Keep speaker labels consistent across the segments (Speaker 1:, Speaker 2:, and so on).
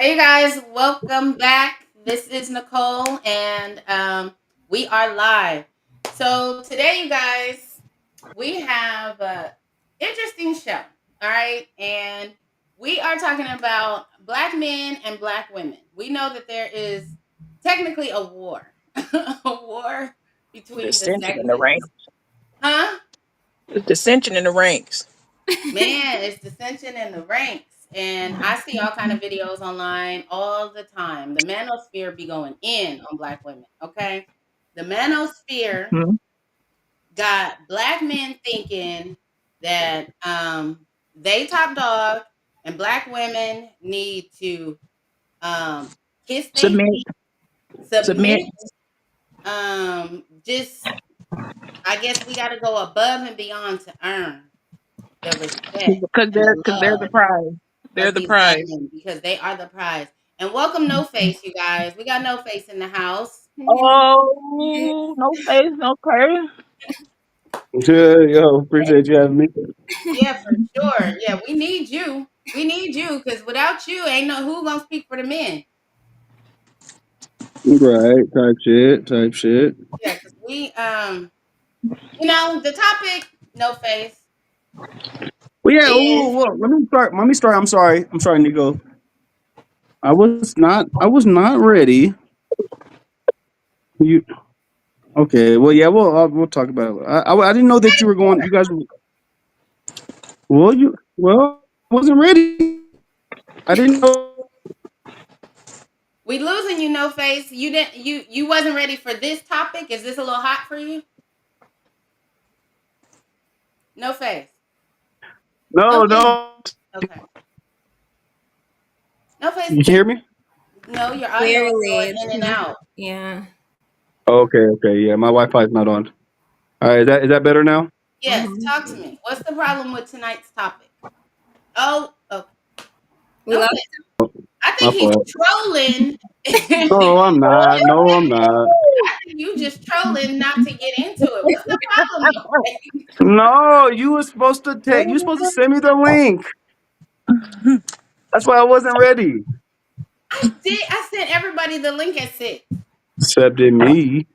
Speaker 1: Hey, you guys, welcome back. This is Nicole, and we are live. So today, you guys, we have a interesting show. All right, and we are talking about black men and black women. We know that there is technically a war, a war between the
Speaker 2: Dissension in the
Speaker 1: sexes,
Speaker 2: ranks.
Speaker 1: huh?
Speaker 2: Dissension in the ranks.
Speaker 1: Man, it's dissension in the ranks. And I see all kind of videos online all the time. The manosphere be going in on black women, okay? The manosphere
Speaker 2: Hmm.
Speaker 1: got black men thinking that they top dog and black women need to kiss their
Speaker 2: Submit.
Speaker 1: feet, submit,
Speaker 2: Submit.
Speaker 1: just I guess we gotta go above and beyond to earn the respect
Speaker 2: Because
Speaker 1: and
Speaker 2: they're
Speaker 1: the
Speaker 2: because they're the
Speaker 1: love
Speaker 2: prize. They're
Speaker 1: of
Speaker 2: the
Speaker 1: these black
Speaker 2: prize.
Speaker 1: men because they are the prize. And welcome No Face, you guys. We got No Face in the house.
Speaker 2: Oh, no face, no curve.
Speaker 3: Yeah, yo, appreciate you having me.
Speaker 1: Yeah, for sure. Yeah, we need you. We need you because without you, ain't no who gonna speak for the men.
Speaker 3: Right, type shit.
Speaker 1: Yeah, because the topic No Face
Speaker 3: Well, yeah.
Speaker 1: is
Speaker 3: Let me start. Let me start. I'm sorry, Nico. I was not ready. You okay? Well, yeah. We'll talk about it. I didn't know that you were going. You guys. Well, I wasn't ready. I didn't know.
Speaker 1: we losing you, No Face. You wasn't ready for this topic. Is this a little hot for you? No Face. No
Speaker 3: No,
Speaker 1: Face.
Speaker 3: no.
Speaker 1: Okay. No Face.
Speaker 3: You can hear me?
Speaker 1: No, your audio is
Speaker 4: Clearly,
Speaker 1: going
Speaker 4: it's
Speaker 1: in and out.
Speaker 4: yeah.
Speaker 3: Okay, okay. Yeah, my Wi-Fi is not on. All right, is that better now?
Speaker 1: Yes,
Speaker 4: Mhm.
Speaker 1: talk to me. What's the problem with tonight's topic? Oh, okay.
Speaker 4: We
Speaker 1: No,
Speaker 4: love
Speaker 1: I
Speaker 3: My
Speaker 1: think he's
Speaker 3: fault.
Speaker 1: trolling. I
Speaker 3: No, I'm not. No, I'm not.
Speaker 1: think you just trolling not to get into it. What's the problem?
Speaker 3: No, you were supposed to take. You were supposed to send me the link. That's why I wasn't ready.
Speaker 1: I did. I sent everybody the link at 6.
Speaker 3: Except in me.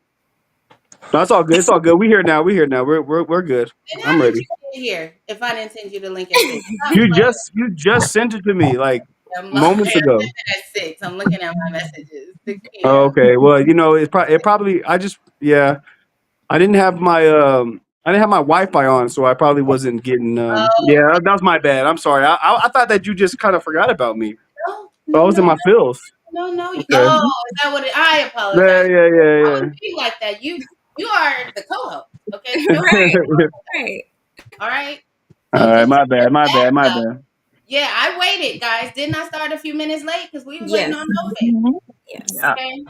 Speaker 3: No, it's all good. It's all good. We here now. We here now. We're good.
Speaker 1: And how
Speaker 3: I'm
Speaker 1: did
Speaker 3: ready.
Speaker 1: you get here if I didn't send you the link at 6? Stop
Speaker 3: You just sent it to me like
Speaker 1: playing. I'm lying. I
Speaker 3: moments
Speaker 1: sent
Speaker 3: ago.
Speaker 1: it at 6. I'm looking at my messages. 6 p.m.
Speaker 3: Okay. Well, it probably I just yeah. I didn't have my Wi-Fi on, so I probably wasn't getting
Speaker 1: Oh,
Speaker 3: yeah, that was my bad. I'm sorry. I thought that you just kind of forgot about me.
Speaker 1: no,
Speaker 3: So I
Speaker 1: no,
Speaker 3: was in
Speaker 1: no,
Speaker 3: my feels.
Speaker 1: no, no.
Speaker 3: Okay.
Speaker 1: Oh, is that what it? I
Speaker 3: Yeah,
Speaker 1: apologize.
Speaker 3: yeah,
Speaker 1: I
Speaker 3: yeah,
Speaker 1: wouldn't be like that. You are the co-host. Okay, so
Speaker 4: right,
Speaker 3: yeah.
Speaker 4: right.
Speaker 1: all right.
Speaker 3: All
Speaker 1: So
Speaker 3: right,
Speaker 1: just
Speaker 3: my bad, my
Speaker 1: back
Speaker 3: bad, my
Speaker 1: up.
Speaker 3: bad.
Speaker 1: Yeah, I waited, guys. Didn't I start a few minutes late because we was waiting
Speaker 4: Yes,
Speaker 1: on No Face.
Speaker 2: Mhm.
Speaker 4: yes.
Speaker 2: Yeah.
Speaker 1: Okay,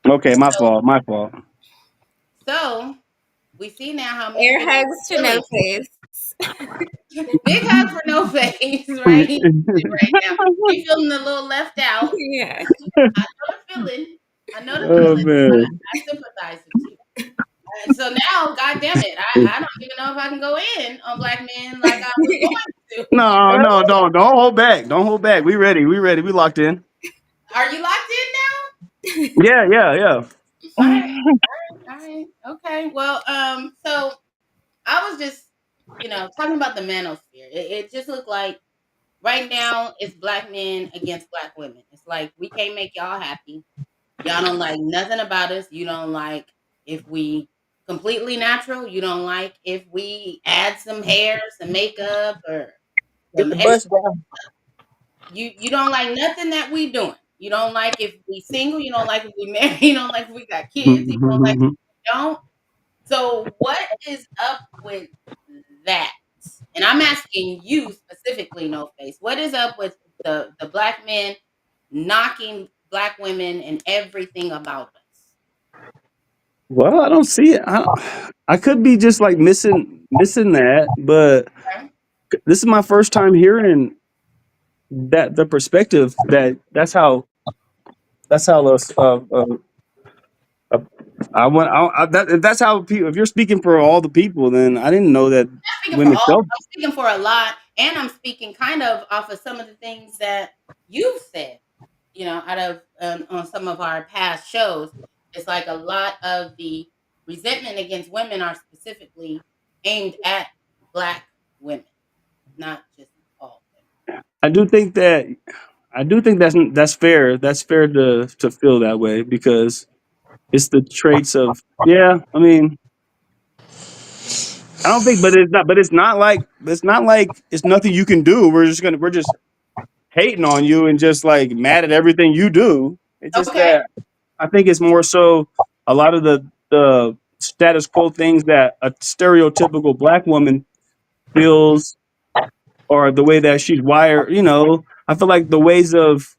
Speaker 3: Okay, my
Speaker 1: so
Speaker 3: fault, my fault.
Speaker 1: we see now how men
Speaker 4: Air
Speaker 1: really
Speaker 4: hugs to
Speaker 1: feeling.
Speaker 4: no face.
Speaker 1: Big hug for No Face, right? Right now, he feeling a little left out.
Speaker 4: Yeah.
Speaker 1: I know the feeling. I know the
Speaker 3: Oh
Speaker 1: feeling.
Speaker 3: man.
Speaker 1: I sympathize with you. And so now, God damn it, I don't even know if I can go in on black men like I was going to.
Speaker 3: No, no, don't hold back. Don't hold back. We ready. We ready. We locked in.
Speaker 1: Are you locked in
Speaker 3: Yeah, yeah, yeah.
Speaker 1: now? All right, all right, okay. Well, so I was just, talking about the manosphere. It just looked like right now it's black men against black women. It's like we can't make y'all happy. Y'all don't like nothing about us. You don't like if we completely natural. You don't like if we add some hair, some makeup, or
Speaker 2: Get
Speaker 1: some
Speaker 2: the
Speaker 1: extra.
Speaker 2: bus down.
Speaker 1: You don't like nothing that we doing. You don't like if we single. You don't like if we married. You don't like if we got kids. You don't like if we don't. So what is up with that? And I'm asking you specifically, No Face. What is up with the black men knocking black women and everything about us?
Speaker 3: Well, I don't see it. I could be just like missing that, but
Speaker 1: Okay?
Speaker 3: this is my first time hearing that the perspective that's how uh, I want that if that's how people if you're speaking for all the people, then I didn't know that
Speaker 1: I'm speaking for
Speaker 3: women
Speaker 1: all.
Speaker 3: felt.
Speaker 1: I'm speaking for a lot, and I'm speaking kind of off of some of the things that you've said. out of on some of our past shows, it's like a lot of the resentment against women are specifically aimed at black women, not just all
Speaker 3: I do think that I do think that's fair. That's fair to feel that way because it's the traits of yeah. I mean, I don't think, but it's not. But it's not like it's nothing you can do. We're just hating on you and just like mad at everything you do. It's
Speaker 1: women.
Speaker 3: just
Speaker 1: Okay,
Speaker 3: that I think it's more so a lot of the status quo things that a stereotypical black woman feels or the way that she's wired. I feel like the ways of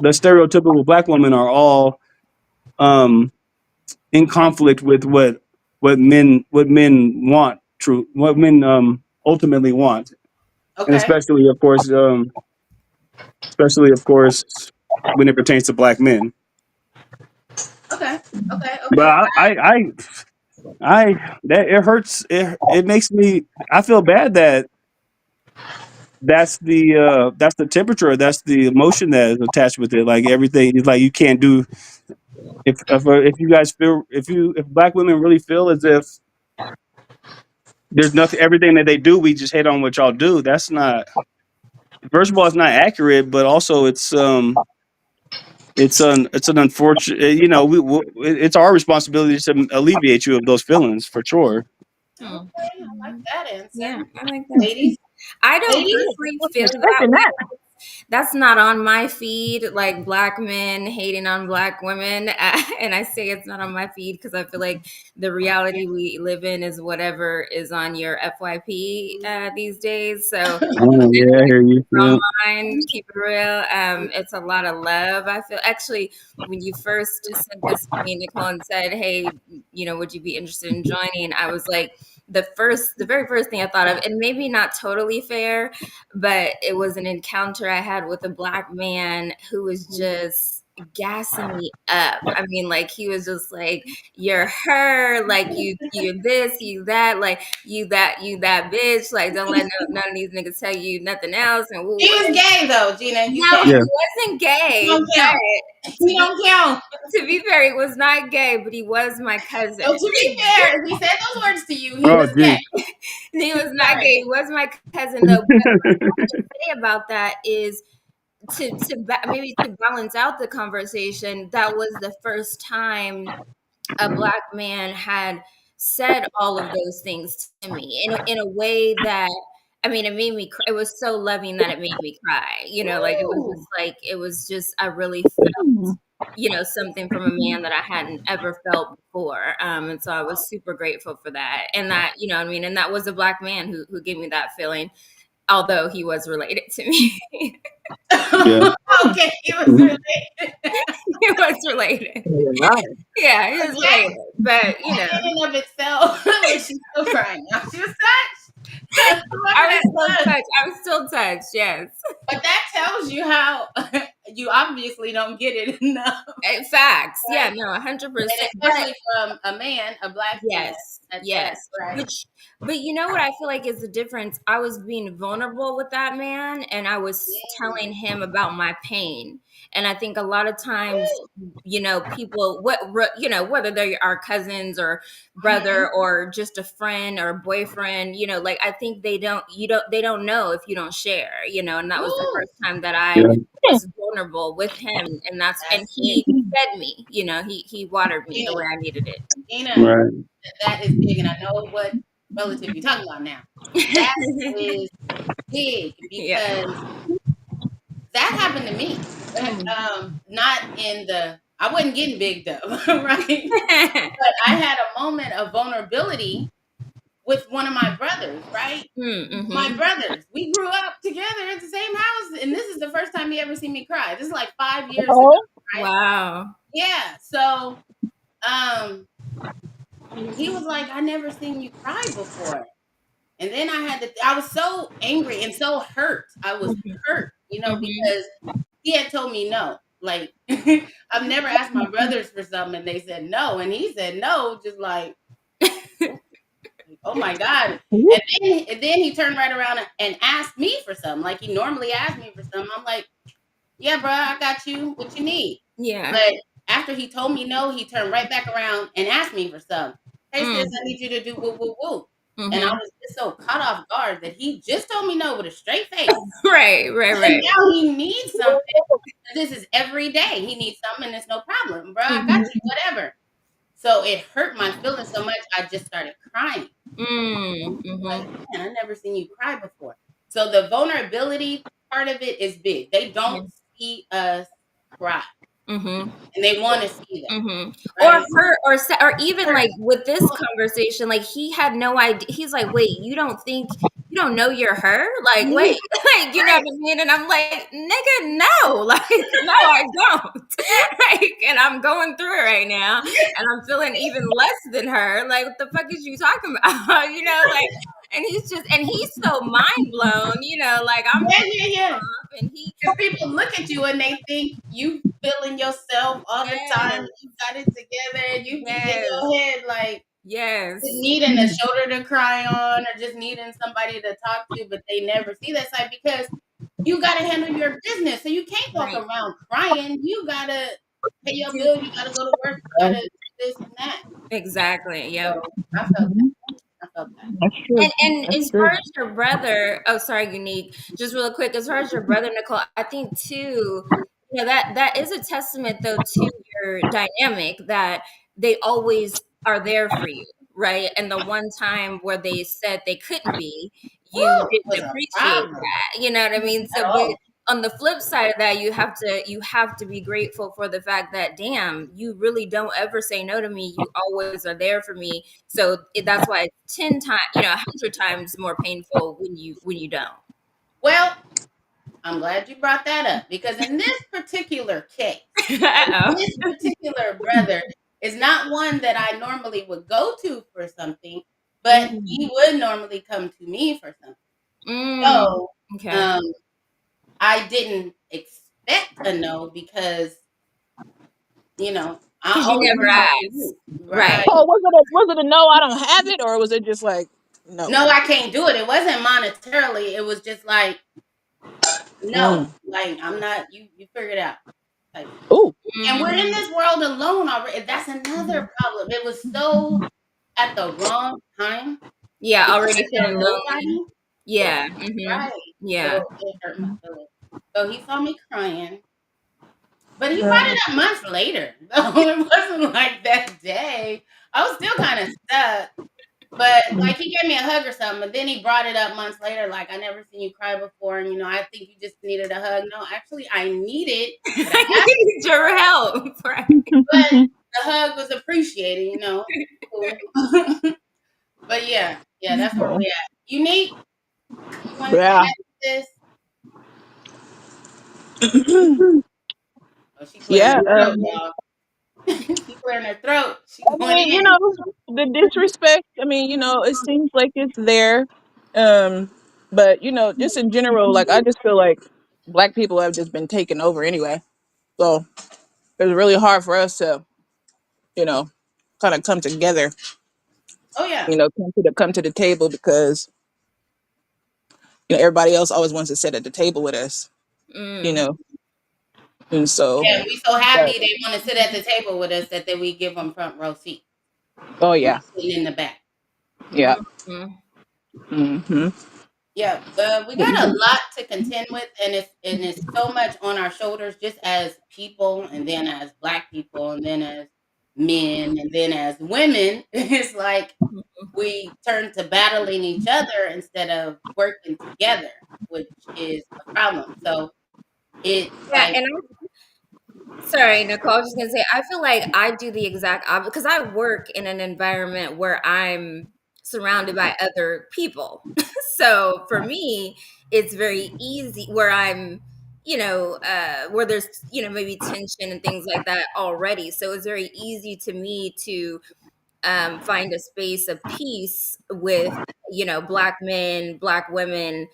Speaker 3: the stereotypical black woman are all um, in conflict with what men want, true, what men ultimately want, and
Speaker 1: okay,
Speaker 3: especially of course when it pertains to black men.
Speaker 1: okay, okay,
Speaker 3: But
Speaker 1: okay.
Speaker 3: I that it hurts. It makes me. I feel bad that that's the temperature. That's the emotion that is attached with it. Like everything is like you can't do if you guys feel if black women really feel as if there's nothing everything that they do we just hate on what y'all do. That's not. First of all, it's not accurate, but also it's an unfortunate. It's our responsibility to alleviate you of those feelings for sure.
Speaker 1: Okay,
Speaker 4: Hmm.
Speaker 1: I like that answer.
Speaker 4: Yeah, I like that too.
Speaker 1: Ladies,
Speaker 4: I don't
Speaker 1: ladies,
Speaker 4: personally
Speaker 2: Wasn't
Speaker 4: feel that
Speaker 2: expecting
Speaker 4: way.
Speaker 2: that.
Speaker 4: That's not on my feed, like black men hating on black women. And I say it's not on my feed because I feel like the reality we live in is whatever is on your FYP these days. So
Speaker 3: Oh yeah, I hear you.
Speaker 4: from
Speaker 3: Yeah,
Speaker 4: mine, keep it real. It's a lot of love. I feel actually when you first sent this to me, Nicole, and said, "Hey, would you be interested in joining?" I was like, the very first thing I thought of, and maybe not totally fair, but it was an encounter I had with a black man who was just gassing me up. I mean, like he was just like, "You're her, like you this, you that, like you that bitch, like don't let none of these niggas tell you nothing else." And woo
Speaker 1: he
Speaker 4: woo.
Speaker 1: was gay though, Gina. You
Speaker 4: No,
Speaker 1: can't.
Speaker 4: he
Speaker 3: yeah,
Speaker 4: wasn't
Speaker 1: He
Speaker 4: gay,
Speaker 1: don't count.
Speaker 4: but
Speaker 1: He don't count.
Speaker 4: to be fair, he was not gay, but he was my
Speaker 1: So
Speaker 4: cousin.
Speaker 1: to be fair, if he said those words to you, he
Speaker 3: oh
Speaker 1: was gay.
Speaker 3: geez.
Speaker 4: He was not
Speaker 1: Sorry.
Speaker 4: gay. He was my cousin though. But say about that is maybe to balance out the conversation, that was the first time a black man had said all of those things to me in a way that, I mean, it made me it was so loving that it made me cry, like it was
Speaker 1: Ooh.
Speaker 4: just like it was just I really felt something from a man that I hadn't ever felt before, and so I was super grateful for that, and that, what I mean, and that was a black man who gave me that feeling, although he was related to me.
Speaker 3: Yeah.
Speaker 1: Okay, he was
Speaker 3: Mhm.
Speaker 1: related.
Speaker 4: He was related.
Speaker 2: Right.
Speaker 4: Yeah, he was
Speaker 1: Okay,
Speaker 4: related. But
Speaker 1: in and of itself, look, she's still crying now. She was touched. Whoever
Speaker 4: I was
Speaker 1: that
Speaker 4: still
Speaker 1: was.
Speaker 4: touched. I was still touched. Yes.
Speaker 1: But that tells you how you obviously don't get it enough,
Speaker 4: Facts. Yeah.
Speaker 1: right?
Speaker 4: No.
Speaker 1: And
Speaker 4: 100%. But
Speaker 1: especially from a man, a black man
Speaker 4: yes.
Speaker 1: at that,
Speaker 4: Yes.
Speaker 1: right?
Speaker 4: But you know what I feel like is the difference? I was being vulnerable with that man, and I was telling him about my pain. And I think a lot of times, people, whether they are cousins or
Speaker 1: Mm-hmm.
Speaker 4: brother or just a friend or boyfriend, like I think they don't know if you don't share, and that was the
Speaker 1: Ooh,
Speaker 4: first time that I
Speaker 3: Yeah.
Speaker 4: was vulnerable with him, and
Speaker 1: that's big.
Speaker 4: he fed me, he watered me the
Speaker 1: Gina,
Speaker 4: way I needed
Speaker 1: Gina,
Speaker 3: Right.
Speaker 1: that is big. And I know what relative you're talking about now. That
Speaker 4: it.
Speaker 1: is big
Speaker 4: Yeah.
Speaker 1: because that happened to me.
Speaker 4: Mm.
Speaker 1: Not in the, I wasn't getting big though, right? But I had a moment of vulnerability with one of my brothers, right? My
Speaker 4: Mm-hmm.
Speaker 1: brothers, we grew up together at the same house, and this is the first time he ever seen me cry. This is like 5 years ago,
Speaker 2: Oh,
Speaker 1: right?
Speaker 4: Wow.
Speaker 1: Yeah. So, um, he was like, "I never seen you cry before," and then I was so angry and so hurt. I was hurt,
Speaker 4: Mm-hmm.
Speaker 1: because he had told me no. Like, I've never asked my brothers for something, and they said no, and he said no, just like, oh my god. And then he turned right around and asked me for something, like he normally asked me for something. I'm like, yeah, bro, I got you. What you need?
Speaker 4: Yeah.
Speaker 1: But after he told me no, he turned right back around and asked me for some. Hey, sis,
Speaker 4: Mm.
Speaker 1: I need you to do woo woo woo. And I
Speaker 4: Mm-hmm.
Speaker 1: was just so caught off guard that he just told me no with a straight face.
Speaker 4: Right, right,
Speaker 1: And
Speaker 4: right.
Speaker 1: now he needs something. This is every day. He needs something, and it's no problem, bro. I got
Speaker 4: Mm-hmm.
Speaker 1: you, whatever. So it hurt my feelings so much, I just started crying.
Speaker 4: Mm.
Speaker 1: Like,
Speaker 4: Mm-hmm.
Speaker 1: man, I never seen you cry before. So the vulnerability part of it is big. They don't see us cry,
Speaker 4: Mm-hmm.
Speaker 1: and they want to see that,
Speaker 4: Mm-hmm. Or
Speaker 1: right?
Speaker 4: hurt, or even
Speaker 1: Hurt.
Speaker 4: like with this conversation, like he had no idea. He's like, "Wait, you don't know you're her? Like, wait, like you know what
Speaker 1: Right.
Speaker 4: I mean?" And I'm like, "Nigga, no, like, no, I don't." Like, and I'm going through it right now, and I'm feeling even less than her. Like, what the fuck is you talking about? You know, like, and he's so mind blown. You know, like I'm
Speaker 1: Yeah,
Speaker 4: pissed
Speaker 1: yeah, yeah.
Speaker 4: off, and he,
Speaker 1: Because people look at you and they think you feeling yourself all the time.
Speaker 4: yes,
Speaker 1: You got it together, and you be in
Speaker 4: yes,
Speaker 1: your head like just
Speaker 4: yes.
Speaker 1: needing a shoulder to cry on, or just needing somebody to talk to, but they never see that side because you got to handle your business. So you can't walk
Speaker 4: Right.
Speaker 1: around crying. You got to pay your
Speaker 4: Do
Speaker 1: bill. You got to go to work. You got to do this and that.
Speaker 4: exactly.
Speaker 1: So
Speaker 4: Yep.
Speaker 1: I felt that. I felt that.
Speaker 2: That's true.
Speaker 4: And
Speaker 2: That's
Speaker 4: as far
Speaker 2: true.
Speaker 4: as your brother, oh sorry, Unique. Just real quick, as far as your brother, Nicole, I think too, that is a testament though to your dynamic that they always are there for you, right? And the one time where they said they couldn't be, you
Speaker 1: Woo, it was
Speaker 4: didn't
Speaker 1: a
Speaker 4: appreciate
Speaker 1: problem
Speaker 4: that. You know what I mean?
Speaker 1: at
Speaker 4: So but
Speaker 1: all.
Speaker 4: on the flip side of that, you have to be grateful for the fact that damn, you really don't ever say no to me. You always are there for me. So that's why it's 10 times, 100 times more painful when you don't.
Speaker 1: Well, I'm glad you brought that up because in this particular case,
Speaker 4: Uh-oh.
Speaker 1: this particular brother is not one that I normally would go to for something, but
Speaker 4: Mm,
Speaker 1: he would normally come to me for something.
Speaker 4: mm,
Speaker 1: So,
Speaker 4: okay.
Speaker 1: um, I didn't expect a no because, I
Speaker 4: Because you
Speaker 1: always
Speaker 4: never
Speaker 1: come to
Speaker 4: asked.
Speaker 1: you.
Speaker 4: Right.
Speaker 1: Right.
Speaker 2: Oh, was it a no? I don't have it, or was it just like no?
Speaker 1: No, I can't do it. It wasn't monetarily. It was just like, no,
Speaker 2: Mm.
Speaker 1: like I'm not you figure it out type shit.
Speaker 2: Ooh.
Speaker 1: And we're in
Speaker 4: Mm,
Speaker 1: this world alone already. That's
Speaker 4: mhm.
Speaker 1: another problem. It was so at the wrong time
Speaker 4: Yeah,
Speaker 1: because
Speaker 4: already
Speaker 1: I
Speaker 4: feeling
Speaker 1: felt
Speaker 4: lonely.
Speaker 1: nobody. It
Speaker 4: Yeah. Hmm.
Speaker 1: right.
Speaker 4: Yeah.
Speaker 1: So it hurt my feelings. So he saw me crying, but he brought
Speaker 2: Yeah.
Speaker 1: it up months later. So it wasn't like that day. I was still kind of stuck. But like he gave me a hug or something, but then he brought it up months later, like I never seen you cry before, and I think you just needed a hug. No, actually I needed, but I
Speaker 4: I
Speaker 1: asked
Speaker 4: need your help. Right.
Speaker 1: but the hug was appreciated. Cool. But yeah, yeah, that's where we at. Unique, you want to
Speaker 2: Yeah.
Speaker 1: add to this? Oh, she clearing
Speaker 2: Yeah.
Speaker 1: her throat, y'all. She clearing her throat. She
Speaker 2: I
Speaker 1: going
Speaker 2: mean,
Speaker 1: in.
Speaker 2: the disrespect. I mean, it seems like it's there. Um, but just in general, like I just feel like black people have just been taken over anyway. So it's really hard for us to, you know, kind of come together.
Speaker 1: Oh yeah.
Speaker 2: Come to the table because everybody else always wants to sit at the table with us. You
Speaker 4: Mm.
Speaker 2: know, and so.
Speaker 1: Yeah, we so
Speaker 2: But,
Speaker 1: happy they want to sit at the table with us that we give them front row seat.
Speaker 2: oh
Speaker 1: We
Speaker 2: yeah,
Speaker 1: sitting in the back.
Speaker 2: yeah.
Speaker 4: Mm.
Speaker 2: Hmm.
Speaker 1: Yeah, we got a lot to contend with, and it's so much on our shoulders, just as people, and then as black people, and then as men, and then as women. It's like we turn to battling each other instead of working together, which is a problem. So it's
Speaker 4: Yeah,
Speaker 1: like,
Speaker 4: and sorry, Nicole. I was just gonna say, I feel like I do the exact opposite because I work in an environment where I'm surrounded by other people. So for me, it's very easy where where there's, maybe tension and things like that already. So it's very easy to me to find a space of peace with black men, black women,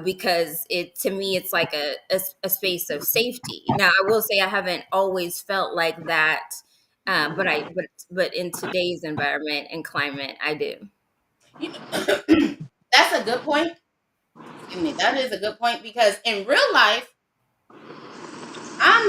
Speaker 4: because it to me it's like a space of safety. Now I will say I haven't always felt like that, but in today's environment and climate I do.
Speaker 1: you know, that's a good point. Excuse me. That is a good point because in real life,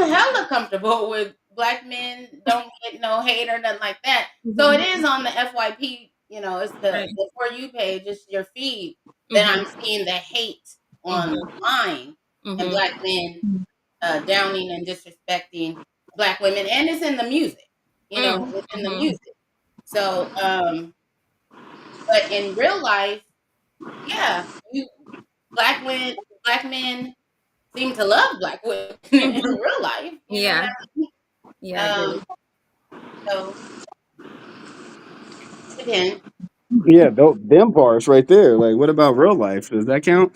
Speaker 1: I'm hella comfortable with black men don't get no hate or nothing like that. So it
Speaker 4: Mhm.
Speaker 1: is on the FYP, it's
Speaker 4: Right.
Speaker 1: the For You page, it's your feed that I'm
Speaker 4: Mhm.
Speaker 1: seeing the hate
Speaker 4: Mhm.
Speaker 1: online and
Speaker 4: Mhm.
Speaker 1: black men downing and disrespecting black women, and it's in the music.
Speaker 4: Mm.
Speaker 1: It's in the
Speaker 4: Mhm.
Speaker 1: music. So, but in real life, yeah, you black women, black men seem to love black women in
Speaker 4: Mhm.
Speaker 1: real life. You know what
Speaker 4: Yeah.
Speaker 1: I mean?
Speaker 4: Yeah, I agree.
Speaker 1: So it depends.
Speaker 3: Yeah, them parts right there. Like, what about real life? Does that count?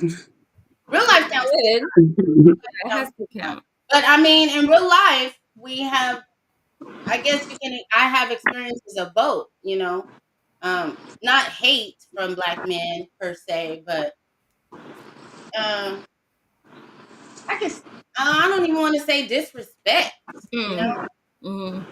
Speaker 1: Real life counts too.
Speaker 4: Good. It
Speaker 1: Counts
Speaker 4: has
Speaker 1: too.
Speaker 4: to count.
Speaker 1: But I mean, in real life, we have. I guess you can. I have experiences of both. Not hate from black men per se, but um, I guess I don't even want to say disrespect. You know,
Speaker 4: Mm.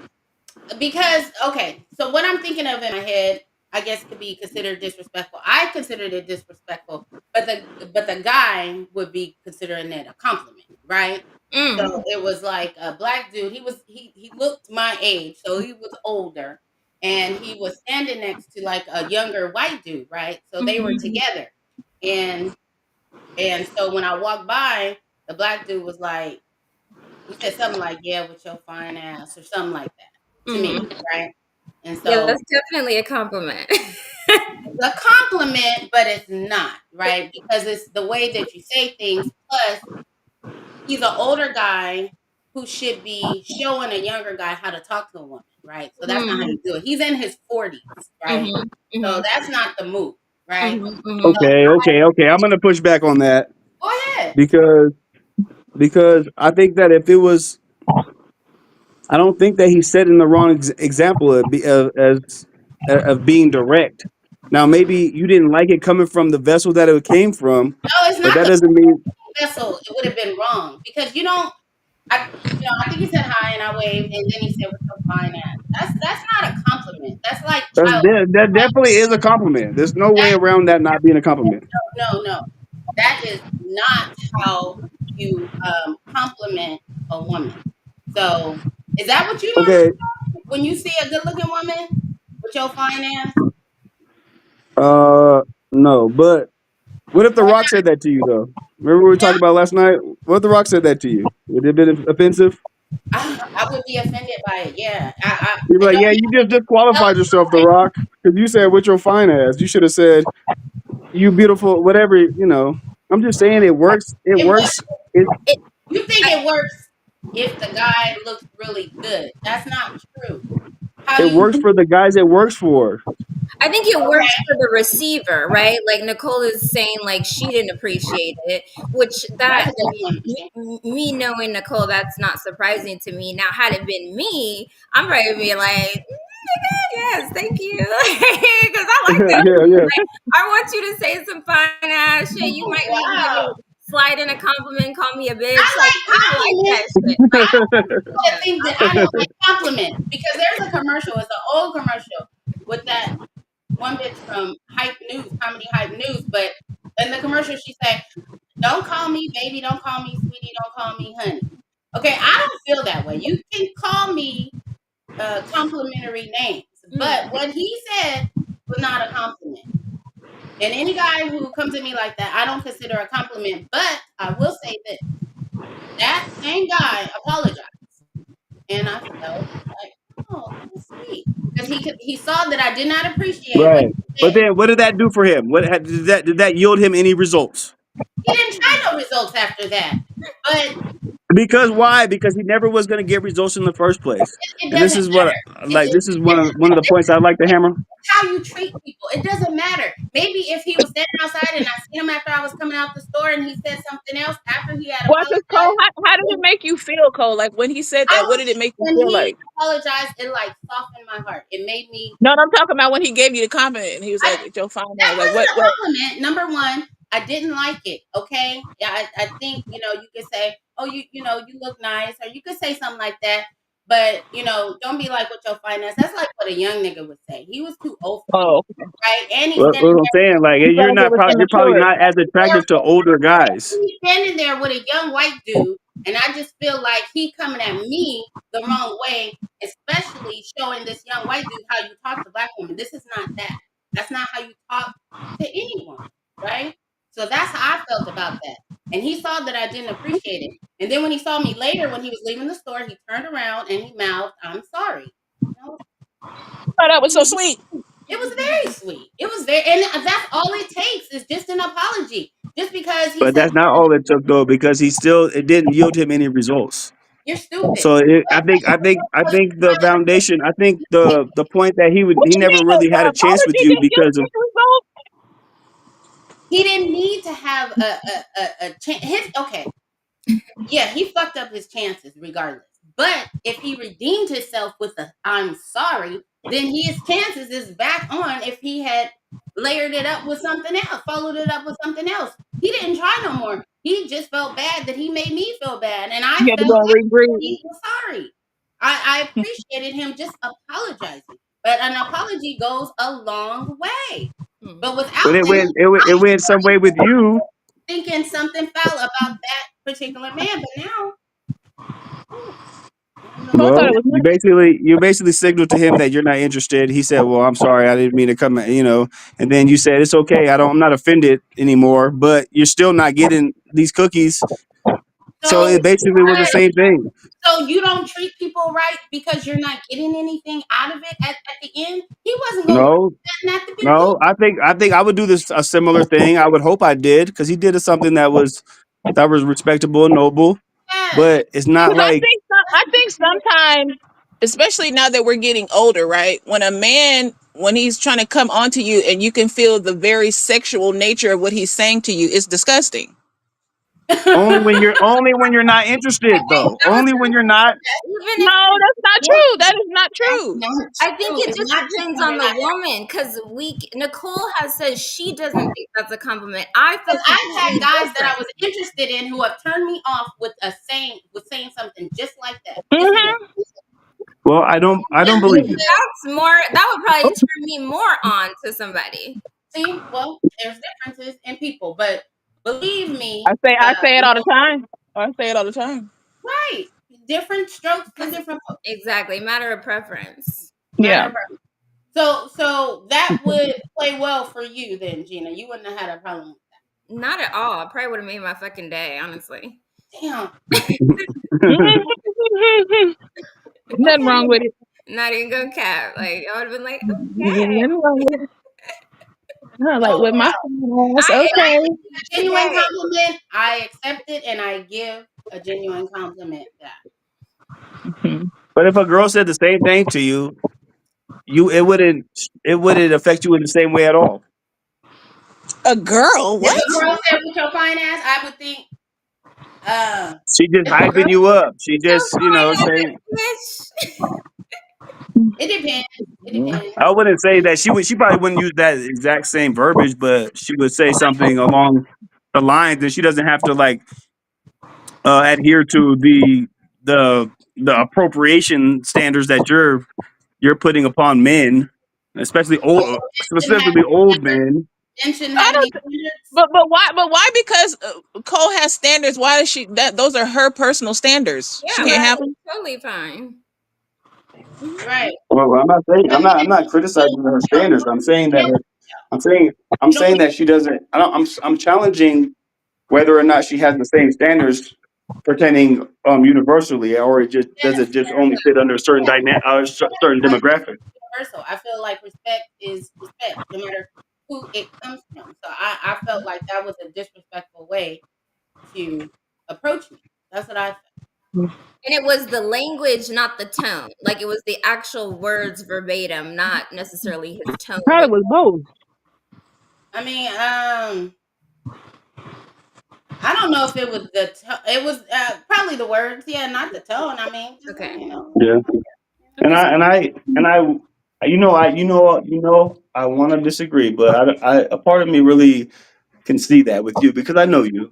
Speaker 4: Mhm.
Speaker 1: because okay, so what I'm thinking of in my head, I guess could be considered disrespectful. I considered it disrespectful, but the guy would be considering it a compliment, right? So
Speaker 4: Mm.
Speaker 1: it was like a black dude. He looked my age, so he was older, and he was standing next to like a younger white dude, right? So they were
Speaker 4: Mhm.
Speaker 1: together, and so when I walked by, the black dude was like, he said something like, "Yeah, with your fine ass," or something like that to me,
Speaker 4: Mhm.
Speaker 1: right? And
Speaker 4: Yeah,
Speaker 1: so
Speaker 4: that's definitely a compliment.
Speaker 1: it's a compliment, but it's not, right? Because it's the way that you say things. Plus, he's an older guy who should be showing a younger guy how to talk to a woman, right? So that's not how
Speaker 4: Mm.
Speaker 1: you do it. He's in his 40s, right?
Speaker 4: Mhm.
Speaker 1: So
Speaker 4: Mhm.
Speaker 1: that's not the move, right?
Speaker 4: Mhm. Mhm.
Speaker 1: So
Speaker 3: Okay. I'm gonna push back on that
Speaker 1: go ahead.
Speaker 3: because I think that if it was, I don't think that he's setting the wrong example of being direct. Now, maybe you didn't like it coming from the vessel that it came from,
Speaker 1: No, it's
Speaker 3: but
Speaker 1: not
Speaker 3: that
Speaker 1: the
Speaker 3: doesn't mean
Speaker 1: vessel. It would have been wrong because you don't. I think he said hi and I waved, and then he said, "What's so fine ass?" That's not a compliment. That's like child.
Speaker 3: that definitely is a compliment. There's no way
Speaker 1: That
Speaker 3: around that not being a compliment.
Speaker 1: no. That is not how you compliment a woman. So, is that what you normally
Speaker 3: Okay,
Speaker 1: do when you see a good-looking woman with your fine ass?
Speaker 3: uh, no, but what if The Rock said that to you though? Remember what we talked about last night? What if The Rock said that to you? Would it have been offensive?
Speaker 1: I would be offended by it. Yeah,
Speaker 3: You'd be
Speaker 1: I
Speaker 3: like,
Speaker 1: don't
Speaker 3: yeah, you just
Speaker 1: tell
Speaker 3: disqualified yourself, The
Speaker 1: it.
Speaker 3: Rock, because you said with your fine ass. You should have said you beautiful, whatever. I'm just saying it works. It
Speaker 1: It
Speaker 3: works. It
Speaker 4: It,
Speaker 1: You think
Speaker 4: I,
Speaker 1: it works if the guy looks really good? That's not true. How
Speaker 3: it
Speaker 1: you
Speaker 3: works for the guys it works for.
Speaker 4: I think it works
Speaker 1: okay?
Speaker 4: for the receiver, right? Like Nicole is saying, like she didn't appreciate it, which
Speaker 1: That's
Speaker 4: that
Speaker 1: a different one.
Speaker 4: me knowing Nicole, that's not surprising to me. Now, had it been me, I'm probably be like, yes, thank you, because I like that.
Speaker 3: Yeah, yeah.
Speaker 4: Like, I want you to say some fine ass shit. You might even give
Speaker 1: Wow.
Speaker 4: me slide in a compliment, call me a
Speaker 1: I
Speaker 4: bitch. Like
Speaker 1: like
Speaker 4: I like that
Speaker 1: compliments,
Speaker 4: shit.
Speaker 1: but I don't want people to
Speaker 4: Yeah.
Speaker 1: think that I don't like compliments because there's a commercial. It's an old commercial with that one bitch from Hype News, comedy Hype News. But in the commercial, she said, "Don't call me baby, don't call me sweetie, don't call me honey." Okay, I don't feel that way. You can call me complimentary names, but
Speaker 4: Mm.
Speaker 1: what he said was not a compliment. And any guy who comes at me like that, I don't consider a compliment. But I will say this: that same guy apologized, and I felt like, oh, that's sweet because he saw that I did not appreciate what
Speaker 3: Right.
Speaker 1: he
Speaker 3: But
Speaker 1: said.
Speaker 3: then, what did that do for him? Did that yield him any results?
Speaker 1: He didn't try no results after that, but
Speaker 3: Because why? Because he never was going to get results in the first place.
Speaker 1: it
Speaker 3: And this
Speaker 1: doesn't
Speaker 3: is what,
Speaker 1: matter.
Speaker 3: like, this is one of the points I'd like to
Speaker 1: It's
Speaker 3: hammer.
Speaker 1: how you treat people. It doesn't matter. Maybe if he was standing outside and I seen him after I was coming out the store and he said something else after he had
Speaker 2: Well, just Cole,
Speaker 1: apologized.
Speaker 2: how did it make you feel, Cole? Like when he said
Speaker 1: I
Speaker 2: that, what
Speaker 1: was
Speaker 2: did it make you
Speaker 1: when
Speaker 2: feel
Speaker 1: he
Speaker 2: like?
Speaker 1: apologized, it like softened my heart. It made me
Speaker 2: No, I'm talking about when he gave you the compliment and he was
Speaker 1: I
Speaker 2: like, "It's your fine ass."
Speaker 1: that
Speaker 2: Like
Speaker 1: wasn't
Speaker 2: what?
Speaker 1: a
Speaker 2: What?
Speaker 1: compliment. Number one, I didn't like it. Okay. Yeah, I think, you could say, oh, you look nice, or you could say something like that. But, don't be like with your finance. That's like what a young nigga would say. He was too old for me.
Speaker 2: Oh,
Speaker 1: Right. And he's
Speaker 3: What
Speaker 1: standing
Speaker 3: I'm saying, like,
Speaker 2: you felt like it was
Speaker 3: you're probably
Speaker 2: immature.
Speaker 3: not as attractive to older guys.
Speaker 1: he's standing there with a young white dude And I just feel like he coming at me the wrong way, especially showing this young white dude how you talk to black women. This is not that. That's not how you talk to anyone, right? So that's how I felt about that. And he saw that I didn't appreciate it. And then when he saw me later, when he was leaving the store, he turned around and he mouthed, "I'm sorry." You know,
Speaker 2: Oh, that was so sweet.
Speaker 1: it was very sweet. It was very, and that's all it takes is just an apology. Just because he
Speaker 3: But
Speaker 1: said
Speaker 3: that's not all it took though, because he still it didn't yield him any results.
Speaker 1: you're stupid.
Speaker 3: So I think the foundation. I think the point that
Speaker 2: What
Speaker 3: he
Speaker 2: you
Speaker 3: never
Speaker 2: mean?
Speaker 3: really had
Speaker 2: The
Speaker 3: a chance with
Speaker 2: apology
Speaker 3: you
Speaker 2: didn't give
Speaker 3: because of.
Speaker 2: any result?
Speaker 1: He didn't need to have a chance. His okay, yeah, he fucked up his chances regardless. But if he redeemed himself with a "I'm sorry," then his chances is back on. If he had layered it up with something else, followed it up with something else, he didn't try no more. He just felt bad that he made me feel bad, and I
Speaker 2: You had to
Speaker 1: felt
Speaker 2: go and
Speaker 1: like
Speaker 2: regroup.
Speaker 1: he was sorry. I appreciated him just apologizing, but an apology goes a long way.
Speaker 4: Hmm.
Speaker 1: But
Speaker 3: But
Speaker 1: without
Speaker 3: it
Speaker 1: that,
Speaker 3: went it went, it went some way with you.
Speaker 1: thinking something foul about that particular man, but now
Speaker 2: But I thought
Speaker 3: Well,
Speaker 2: it was
Speaker 3: you basically signaled to him that you're not interested. He said, "Well, I'm sorry, I didn't mean to come." And then you said, "It's okay. I'm not offended anymore." But you're still not getting these cookies. So
Speaker 1: so
Speaker 3: it basically was the
Speaker 1: what?
Speaker 3: same thing.
Speaker 1: So you don't treat people right because you're not getting anything out of it at the end. He wasn't gonna
Speaker 3: No,
Speaker 1: do nothing at the beginning.
Speaker 3: no. I think I would do this a similar thing. I would hope I did because he did something that was respectable and noble.
Speaker 1: Yes,
Speaker 3: But it's not
Speaker 2: But
Speaker 3: like
Speaker 2: I think sometimes, especially now that we're getting older, right? When a man, when he's trying to come onto you and you can feel the very sexual nature of what he's saying to you, it's disgusting.
Speaker 3: only when you're not interested though.
Speaker 4: That was
Speaker 3: Only when you're not.
Speaker 4: even
Speaker 2: No,
Speaker 4: if
Speaker 2: that's not
Speaker 1: yes,
Speaker 2: true. That is not
Speaker 1: that's
Speaker 2: true.
Speaker 1: not
Speaker 4: I think
Speaker 1: true.
Speaker 4: it
Speaker 1: It's
Speaker 4: just
Speaker 1: not just
Speaker 4: depends
Speaker 1: when
Speaker 4: on
Speaker 1: you're
Speaker 4: the
Speaker 1: not
Speaker 4: woman because Nicole has said she doesn't think that's a compliment. I feel
Speaker 1: because I've had
Speaker 4: completely
Speaker 1: guys that
Speaker 4: different.
Speaker 1: I was interested in who have turned me off with saying something just like that. Just like
Speaker 2: Hmm.
Speaker 3: Well, I don't
Speaker 1: simply
Speaker 3: believe you.
Speaker 1: because
Speaker 4: That's more. That would probably turn me more on to somebody.
Speaker 1: see, well, there's differences in people, but believe
Speaker 2: I
Speaker 1: me,
Speaker 2: say I say it all the time. I say it all the time.
Speaker 1: right, different strokes for
Speaker 4: Because
Speaker 1: different folks.
Speaker 4: exactly, matter of preference.
Speaker 1: Matter
Speaker 2: Yeah.
Speaker 1: of fact. So that would play well for you then, Gina. You wouldn't have had a problem with
Speaker 4: Not at all. I probably would have made my fucking day, honestly.
Speaker 1: that. Damn.
Speaker 2: Nothing
Speaker 1: Okay.
Speaker 2: wrong with it.
Speaker 4: Not even gonna cap. Like I would have been like, okay,
Speaker 2: Nothing wrong with it. I like
Speaker 1: Well,
Speaker 2: with my ass.
Speaker 4: I
Speaker 1: if I
Speaker 2: Okay.
Speaker 1: give a genuine
Speaker 4: today.
Speaker 1: compliment, I accept it and I give a genuine compliment back.
Speaker 2: Mhm.
Speaker 3: But if a girl said the same thing to you, it wouldn't affect you in the same way at all.
Speaker 2: A girl?
Speaker 1: If a
Speaker 2: What?
Speaker 1: girl said with your fine ass, I would think, uh,
Speaker 3: She just
Speaker 1: if a girl,
Speaker 3: hyping you up. She
Speaker 4: So
Speaker 3: just saying.
Speaker 4: fine, bitch.
Speaker 1: it depends. It depends.
Speaker 3: I wouldn't say that she probably wouldn't use that exact same verbiage, but she would say something along the lines that she doesn't have to like adhere to the appropriation standards that you're putting upon men, especially old,
Speaker 1: Didn't have
Speaker 3: specifically old men.
Speaker 1: didn't
Speaker 2: I
Speaker 1: have any
Speaker 2: don't.
Speaker 1: standards.
Speaker 2: But why? Because Cole has standards. Why does she? That those are her personal standards. She
Speaker 4: Yeah,
Speaker 2: can't
Speaker 1: Right,
Speaker 2: have them.
Speaker 4: totally fine. Mhm.
Speaker 1: right.
Speaker 3: Well, I'm not saying
Speaker 1: But
Speaker 3: I'm not criticizing her standards. I'm saying that I'm saying I'm
Speaker 1: you don't
Speaker 3: saying that she doesn't. I'm challenging whether or not she has the same standards pertaining universally, or does it just only fit under a certain certain demographic.
Speaker 1: universal. I feel like respect is respect, no matter who it comes from. So I felt like that was a disrespectful way to approach me. That's what I felt.
Speaker 4: And it was the language, not the tone. Like it was the actual words verbatim, not necessarily his tone.
Speaker 2: Probably was both.
Speaker 1: I mean, I don't know if it was it was probably the words, yeah, not the tone. I mean, just
Speaker 4: Okay.
Speaker 3: Yeah, and
Speaker 4: Okay.
Speaker 3: I and I and I, I want to disagree, but a part of me really can see that with you because I know you.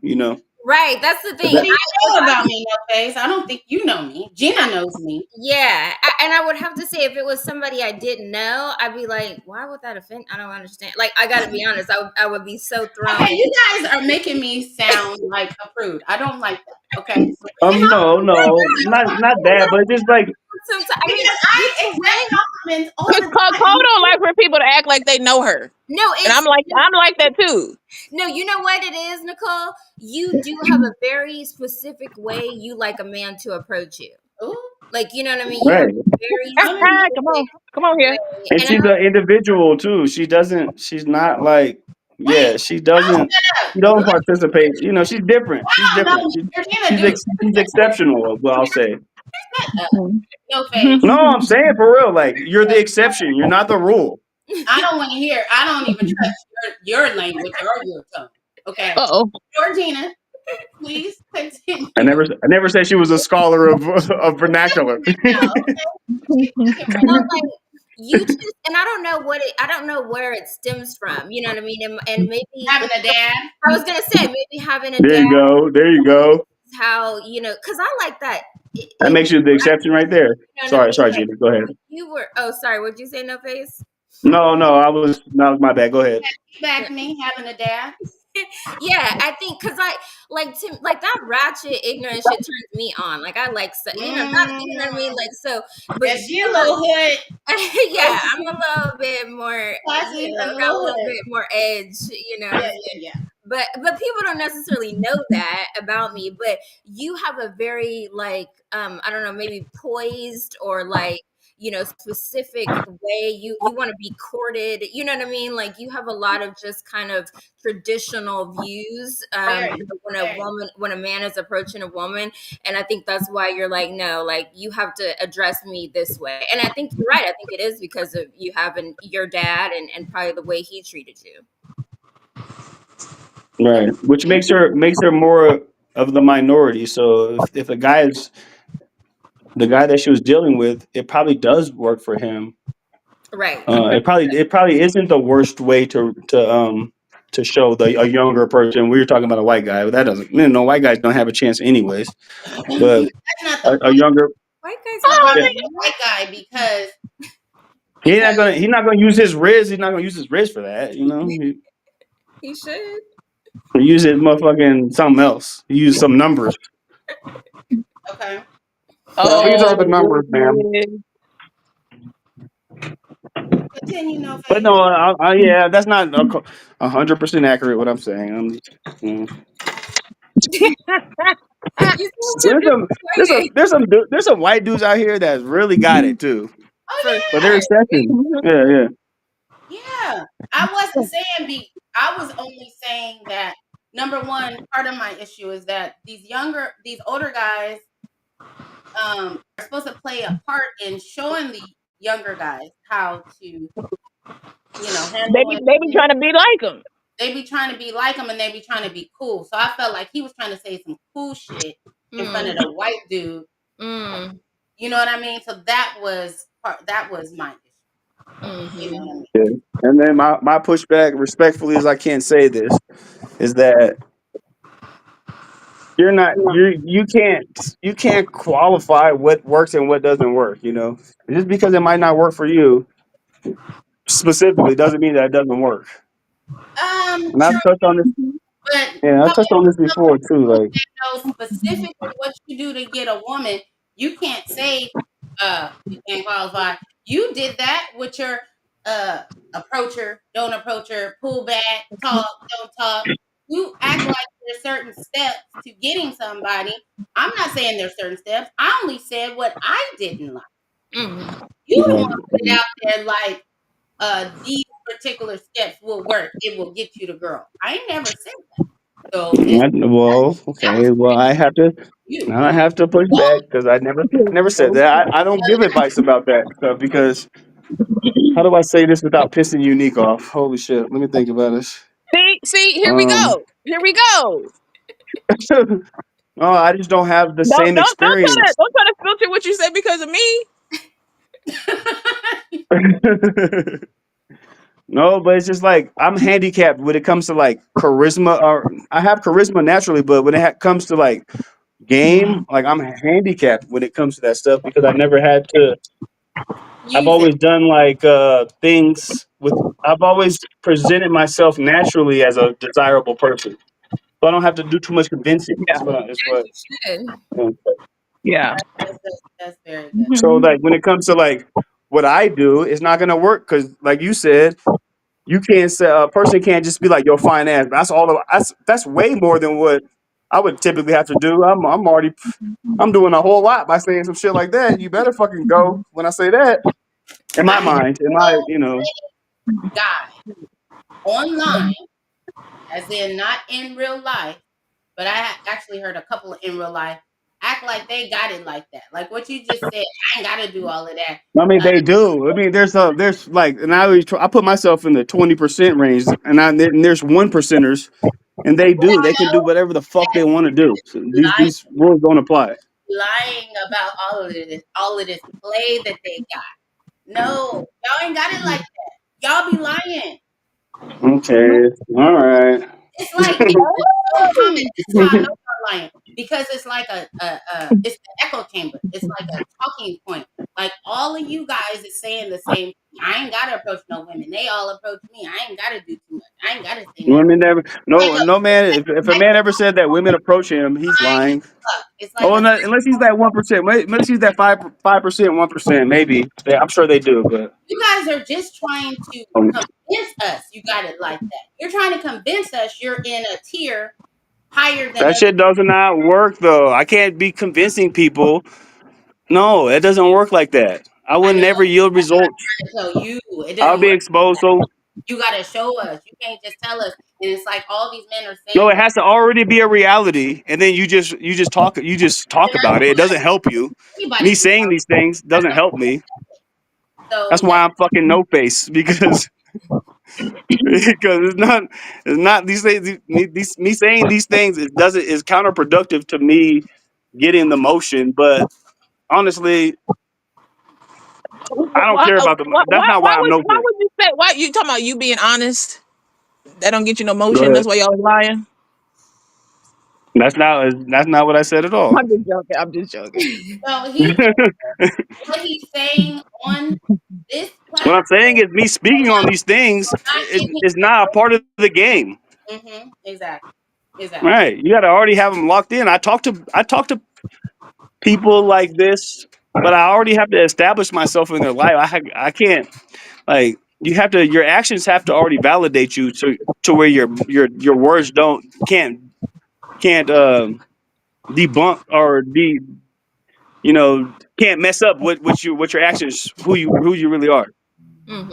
Speaker 4: Right. That's the thing.
Speaker 1: What do
Speaker 3: That-
Speaker 1: you
Speaker 4: If
Speaker 1: know
Speaker 4: I,
Speaker 1: about me, No Face? I don't think you know me. Gina knows me.
Speaker 4: yeah, and I would have to say if it was somebody I didn't know, I'd be like, why would that offend? I don't understand. Like, I got to be honest, I would be so thrown.
Speaker 1: Okay, you guys are making me sound like a prude. I don't like that. Okay, and
Speaker 3: no,
Speaker 1: I'm
Speaker 3: no, not that, but just like
Speaker 4: Sometimes, I mean,
Speaker 1: because
Speaker 4: you
Speaker 1: I
Speaker 4: just
Speaker 1: expect
Speaker 4: think
Speaker 1: compliments all
Speaker 2: Cause
Speaker 1: the
Speaker 2: Cole
Speaker 1: time.
Speaker 2: don't like for people to act like they know her,
Speaker 4: no,
Speaker 2: and
Speaker 4: it's
Speaker 2: I'm like that too.
Speaker 4: no. You know what it is, Nicole? You do have a very specific way you like a man to approach you.
Speaker 1: Ooh,
Speaker 4: Like, you know what I mean? You have
Speaker 3: right.
Speaker 4: a very
Speaker 1: I don't know.
Speaker 4: specific
Speaker 2: Come on here.
Speaker 4: way,
Speaker 3: And
Speaker 4: and
Speaker 3: she's an individual too. She doesn't. She's not like.
Speaker 1: Wait,
Speaker 3: Yeah, she
Speaker 1: y'all
Speaker 3: doesn't.
Speaker 1: shut up.
Speaker 3: She don't participate. You know, she's different. She's
Speaker 1: I don't
Speaker 3: different.
Speaker 1: know. Georgina, dude,
Speaker 3: She's exceptional. Well, I'll say.
Speaker 1: shut up. No Face.
Speaker 3: No, I'm saying for real. Like you're the exception. You're not the rule.
Speaker 1: I don't want to hear. I don't even trust your language or your tone. Okay,
Speaker 2: Uh oh.
Speaker 1: Georgina, please
Speaker 3: I
Speaker 1: continue.
Speaker 3: never said she was a scholar of of vernacular.
Speaker 1: Now, keep talking right
Speaker 4: no,
Speaker 1: now.
Speaker 4: like you just, and I don't know I don't know where it stems from. You know what I mean? And maybe
Speaker 1: Having a dad.
Speaker 4: I was gonna say maybe having a
Speaker 3: There
Speaker 4: dad,
Speaker 3: you go. There you go.
Speaker 4: how because I like that.
Speaker 3: That
Speaker 4: It,
Speaker 3: makes you the exception right there.
Speaker 4: you know what I mean?
Speaker 3: Sorry,
Speaker 4: Like
Speaker 3: Gina. Go ahead.
Speaker 4: you were. Oh, sorry. What'd you say? No face.
Speaker 3: No, no, I was. That was my bad. Go ahead.
Speaker 1: Back me having a dad.
Speaker 4: Yeah, I think because I like that ratchet ignorant shit turns me on. Like I like that, you know what I mean.
Speaker 1: Mm.
Speaker 4: Like so, but
Speaker 1: Yeah, she a little hood.
Speaker 4: yeah, I'm a little bit more,
Speaker 1: Classy and a
Speaker 4: got a
Speaker 1: little
Speaker 4: little
Speaker 1: hood.
Speaker 4: bit more edge,
Speaker 1: Yeah, yeah,
Speaker 4: but people don't necessarily know that about me. But you have a very like I don't know, maybe poised or like specific way you want to be courted. You know what I mean? Like you have a lot of just kind of traditional views
Speaker 1: Very,
Speaker 4: when a
Speaker 1: very.
Speaker 4: woman when a man is approaching a woman, and I think that's why you're like, no, like you have to address me this way. And I think you're right. I think it is because of you having your dad and probably the way he treated you.
Speaker 3: Right, which makes her more of the minority. So if a guy is the guy that she was dealing with, it probably does work for him.
Speaker 4: Right.
Speaker 3: It probably isn't the worst way to show a younger person. We were talking about a white guy, but that doesn't. No, white guys don't have a chance anyways. But
Speaker 1: That's not the
Speaker 3: a
Speaker 1: point.
Speaker 3: younger,
Speaker 4: White guys
Speaker 1: Talk
Speaker 4: have
Speaker 1: about
Speaker 3: yeah,
Speaker 1: the
Speaker 4: what?
Speaker 1: white guy because
Speaker 3: he's not gonna use his riz. He's not gonna use his riz for that. You know,
Speaker 4: He should.
Speaker 3: he use it motherfucking something else. He use some numbers.
Speaker 1: okay.
Speaker 3: Well, these are
Speaker 2: Oh,
Speaker 3: the numbers, man.
Speaker 1: Continue, no
Speaker 3: But
Speaker 1: face.
Speaker 3: no, yeah, that's not 100% accurate. What I'm saying.
Speaker 4: You sound too
Speaker 3: There's some
Speaker 4: disappointed.
Speaker 3: there's some white dudes out here that really got it too.
Speaker 1: Oh
Speaker 4: For
Speaker 3: But they're
Speaker 1: yeah,
Speaker 3: exceptions. Yeah, yeah.
Speaker 1: yeah. I wasn't saying be. I was only saying that number one part of my issue is that these older guys, are supposed to play a part in showing the younger guys how to, handle
Speaker 2: They be
Speaker 1: women.
Speaker 2: trying to be like them.
Speaker 1: They be trying to be like him and they be trying to be cool. So I felt like he was trying to say some cool shit in front of
Speaker 4: mm,
Speaker 1: the white dude.
Speaker 4: mm,
Speaker 1: You know what I mean? So that was my issue. You know
Speaker 4: mm-hmm.
Speaker 1: what I mean?
Speaker 3: Yeah. And then my pushback, respectfully as I can say this, is that you can't qualify what works and what doesn't work. You know, just because it might not work for you specifically doesn't mean that it doesn't work. And I've
Speaker 1: True,
Speaker 3: touched on this.
Speaker 1: but
Speaker 3: Yeah, I've
Speaker 1: coming
Speaker 3: touched on this
Speaker 1: from
Speaker 3: before too.
Speaker 1: people
Speaker 3: Like,
Speaker 1: that know specifically what you do to get a woman, you can't say you can't qualify. You did that with your uh approach her, don't approach her, pull back, talk, don't talk. You act like there's certain steps to getting somebody. I'm not saying there's certain steps. I only said what I didn't like.
Speaker 4: Mm-hmm.
Speaker 1: You don't want to put it
Speaker 3: um,
Speaker 1: out there like these particular steps will work. It will get you the girl. I ain't never said that. So
Speaker 3: well,
Speaker 1: that was
Speaker 3: okay. Well,
Speaker 1: you.
Speaker 3: I have to push back because I never said that. I don't give advice about that stuff because how do I say this without pissing Unique off? Holy shit! Let me think about this.
Speaker 2: See, here we
Speaker 3: Um,
Speaker 2: go. Here we go.
Speaker 3: no, I just don't have the same experience.
Speaker 2: Don't try to filter what you say because of me.
Speaker 3: No, but it's just like I'm handicapped when it comes to like charisma. Or I have charisma naturally, but when it comes to like game, like I'm handicapped when it comes to that stuff because I never had to. I've
Speaker 1: Use it.
Speaker 3: always done like things with. I've always presented myself naturally as a desirable person, so I don't have to do too much convincing.
Speaker 2: Yeah.
Speaker 3: Is
Speaker 4: As
Speaker 3: what.
Speaker 4: you should.
Speaker 2: Yeah.
Speaker 1: That's very good.
Speaker 3: So
Speaker 2: Mhm.
Speaker 3: like when it comes to like what I do, it's not gonna work because like you said, you can't say a person can't just be like your fine ass. That's all. That's way more than what I would typically have to do. I'm already I'm doing a whole lot by saying some shit like that. You better fucking go when I say that. In my
Speaker 1: I
Speaker 3: mind, in my
Speaker 1: know
Speaker 3: you know,
Speaker 1: guy online, as in not in real life, but actually heard a couple in real life act like they got it like that. Like what you just said, I ain't got to do all of that.
Speaker 3: I mean they do. I mean there's like, and I put myself in the 20% range, and there's 1%ers, and they do. They can do whatever the fuck they want to do. So
Speaker 1: Lying,
Speaker 3: these rules don't apply.
Speaker 1: lying about all of this play that they got. No, y'all ain't got it like that. Y'all be lying.
Speaker 3: Okay, all right.
Speaker 1: It's like it's so common. This is how I know you're lying because it's like it's the echo chamber. It's like a talking point. Like all of you guys is saying the same thing. I ain't gotta approach no women. They all approach me. I ain't gotta do too much. I ain't gotta say nothing.
Speaker 3: Women never.
Speaker 1: Like
Speaker 3: No,
Speaker 1: a
Speaker 3: no man. If a man ever said that women approach him, he's lying.
Speaker 1: it's like
Speaker 3: Oh,
Speaker 1: a
Speaker 3: unless he's that 1%. Unless he's that 5%, 1%, maybe. Yeah, I'm sure they do, but
Speaker 1: you guys are just trying to convince us you got it like that. You're trying to convince us you're in a tier higher than
Speaker 3: that
Speaker 1: other.
Speaker 3: shit does not work though. I can't be convincing people. No, it doesn't work like that. I
Speaker 1: I
Speaker 3: would
Speaker 1: know.
Speaker 3: never yield results.
Speaker 1: So you, it
Speaker 3: I'll
Speaker 1: doesn't
Speaker 3: be
Speaker 1: work.
Speaker 3: exposed. So
Speaker 1: You gotta show us. You can't just tell us. And it's like all these men are
Speaker 3: no,
Speaker 1: saying
Speaker 3: it
Speaker 1: that
Speaker 3: has to already be a reality, and then you just talk about it. It doesn't help you.
Speaker 1: anybody
Speaker 3: Me
Speaker 1: can
Speaker 3: saying
Speaker 1: tell.
Speaker 3: these things
Speaker 1: That's
Speaker 3: doesn't
Speaker 1: the
Speaker 3: help
Speaker 1: whole.
Speaker 3: me.
Speaker 1: So
Speaker 3: That's why I'm fucking no face because because it's not these things. These me saying these things it doesn't is counterproductive to me getting the motion. But honestly, I don't
Speaker 2: Why,
Speaker 3: care about the. That's not why I'm no
Speaker 2: why
Speaker 3: face.
Speaker 2: would you say, why you talking about you being honest? That don't get you no
Speaker 3: Go
Speaker 2: motion.
Speaker 3: ahead.
Speaker 2: That's why y'all lying.
Speaker 3: That's not what I said at all.
Speaker 2: I'm just joking. I'm just joking.
Speaker 1: so he what he's saying on this
Speaker 3: What I'm
Speaker 1: platform
Speaker 3: saying is me speaking on these things
Speaker 1: not in
Speaker 3: is not a part of the game.
Speaker 1: exactly. Exactly.
Speaker 3: Right? You got to already have them locked in. I talk to people like this, but I already have to establish myself in their life. I can't like you have to your actions have to already validate you to where your words can't debunk or can't mess up what your actions who you really are.
Speaker 4: Hmm.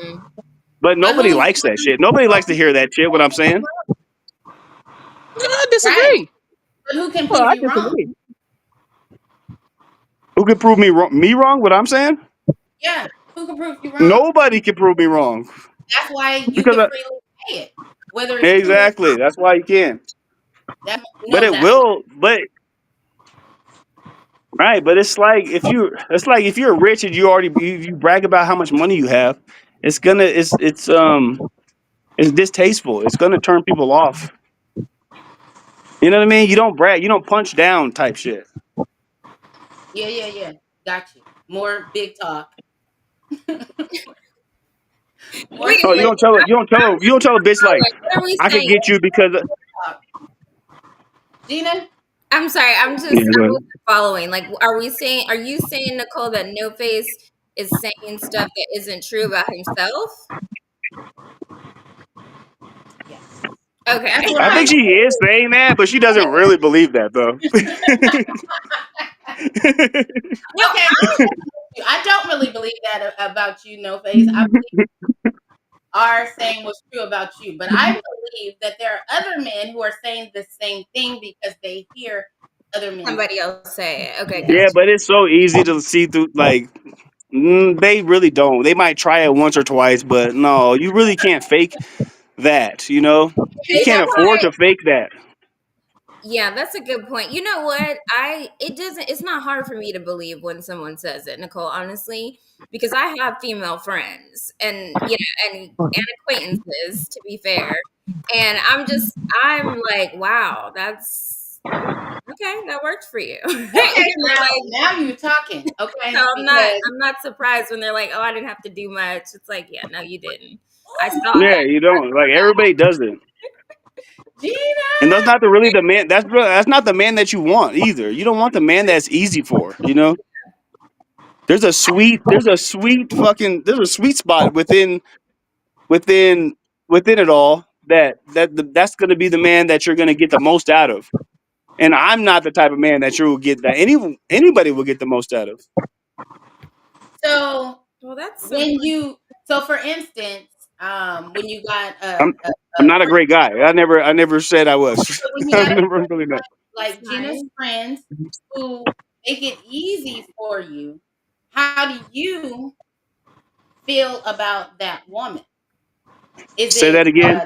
Speaker 3: But
Speaker 1: But
Speaker 3: nobody likes that shit. Nobody likes to hear that shit. What I'm saying.
Speaker 2: No, I
Speaker 1: right.
Speaker 2: disagree.
Speaker 1: But who can
Speaker 2: Well,
Speaker 1: prove
Speaker 2: I
Speaker 1: you wrong?
Speaker 2: disagree.
Speaker 3: Who can prove me wrong? Me wrong? What I'm saying?
Speaker 1: Yeah. Who can prove you wrong?
Speaker 3: Nobody can prove me wrong
Speaker 1: That's why you
Speaker 3: because
Speaker 1: can freely say it. Whether it's true or
Speaker 3: exactly that's why you can.
Speaker 1: that
Speaker 3: But
Speaker 1: no,
Speaker 3: it
Speaker 1: that's why
Speaker 3: will. But right. But it's like if you're rich and you brag about how much money you have, it's distasteful. It's gonna turn people off. You know what I mean? You don't brag. You don't punch down type shit.
Speaker 1: yeah. Got you. More big talk. More
Speaker 3: Oh, you
Speaker 1: slick
Speaker 3: don't tell it. You don't tell a bitch like
Speaker 4: Following. What are we
Speaker 3: I could
Speaker 4: saying?
Speaker 3: get you because.
Speaker 1: talk. Gina?
Speaker 4: I'm sorry.
Speaker 3: Yeah,
Speaker 4: I
Speaker 3: but
Speaker 4: wasn't following. Like, are you saying, Nicole, that No Face is saying stuff that isn't true about himself?
Speaker 1: Yes. That's
Speaker 4: Okay.
Speaker 1: what
Speaker 3: I
Speaker 1: I
Speaker 3: think she is saying that, but she doesn't really believe that though.
Speaker 4: No,
Speaker 1: okay. I don't really believe that about you, No Face. I are saying what's true about you. But I believe that there are other men who are saying the same thing because they hear other men say.
Speaker 4: somebody else say it. Okay,
Speaker 1: Yeah.
Speaker 3: Yeah,
Speaker 4: gotcha.
Speaker 3: but it's so easy to see through. Like they really don't. They might try it once or twice, but no, you really can't fake that. You
Speaker 1: Fake
Speaker 3: can't
Speaker 1: what?
Speaker 3: afford to fake that.
Speaker 4: Yeah, that's a good point. You know what? It's not hard for me to believe when someone says it, Nicole, honestly, because I have female friends and and acquaintances, to be fair. And I'm like, wow, that's okay, that worked for you.
Speaker 1: Okay,
Speaker 4: Like,
Speaker 1: now you're talking.
Speaker 4: so
Speaker 1: Okay, because
Speaker 4: I'm not surprised when they're like, oh, I didn't have to do much. It's like, yeah, no, you didn't. I saw
Speaker 3: Yeah,
Speaker 4: that.
Speaker 3: you don't like everybody does it,
Speaker 1: Gina.
Speaker 3: and that's not the really the man. That's not the man that you want either. You don't want the man that's easy for. You know, there's a sweet spot within within it all that's going to be the man that you're going to get the most out of. And I'm not the type of man that you will get that anybody will get the most out of.
Speaker 1: So
Speaker 4: Well, that's some.
Speaker 1: when you so for instance, when you got
Speaker 3: I'm
Speaker 1: a
Speaker 3: I'm not a
Speaker 1: friend,
Speaker 3: great guy. I never said I was.
Speaker 1: so when you got
Speaker 3: I'm
Speaker 1: a
Speaker 3: never
Speaker 1: friend
Speaker 3: really not.
Speaker 4: That's
Speaker 1: like Gina's
Speaker 4: nice.
Speaker 1: friends who make it easy for you, how do you feel about that woman? Is
Speaker 3: Say
Speaker 1: it
Speaker 3: that again.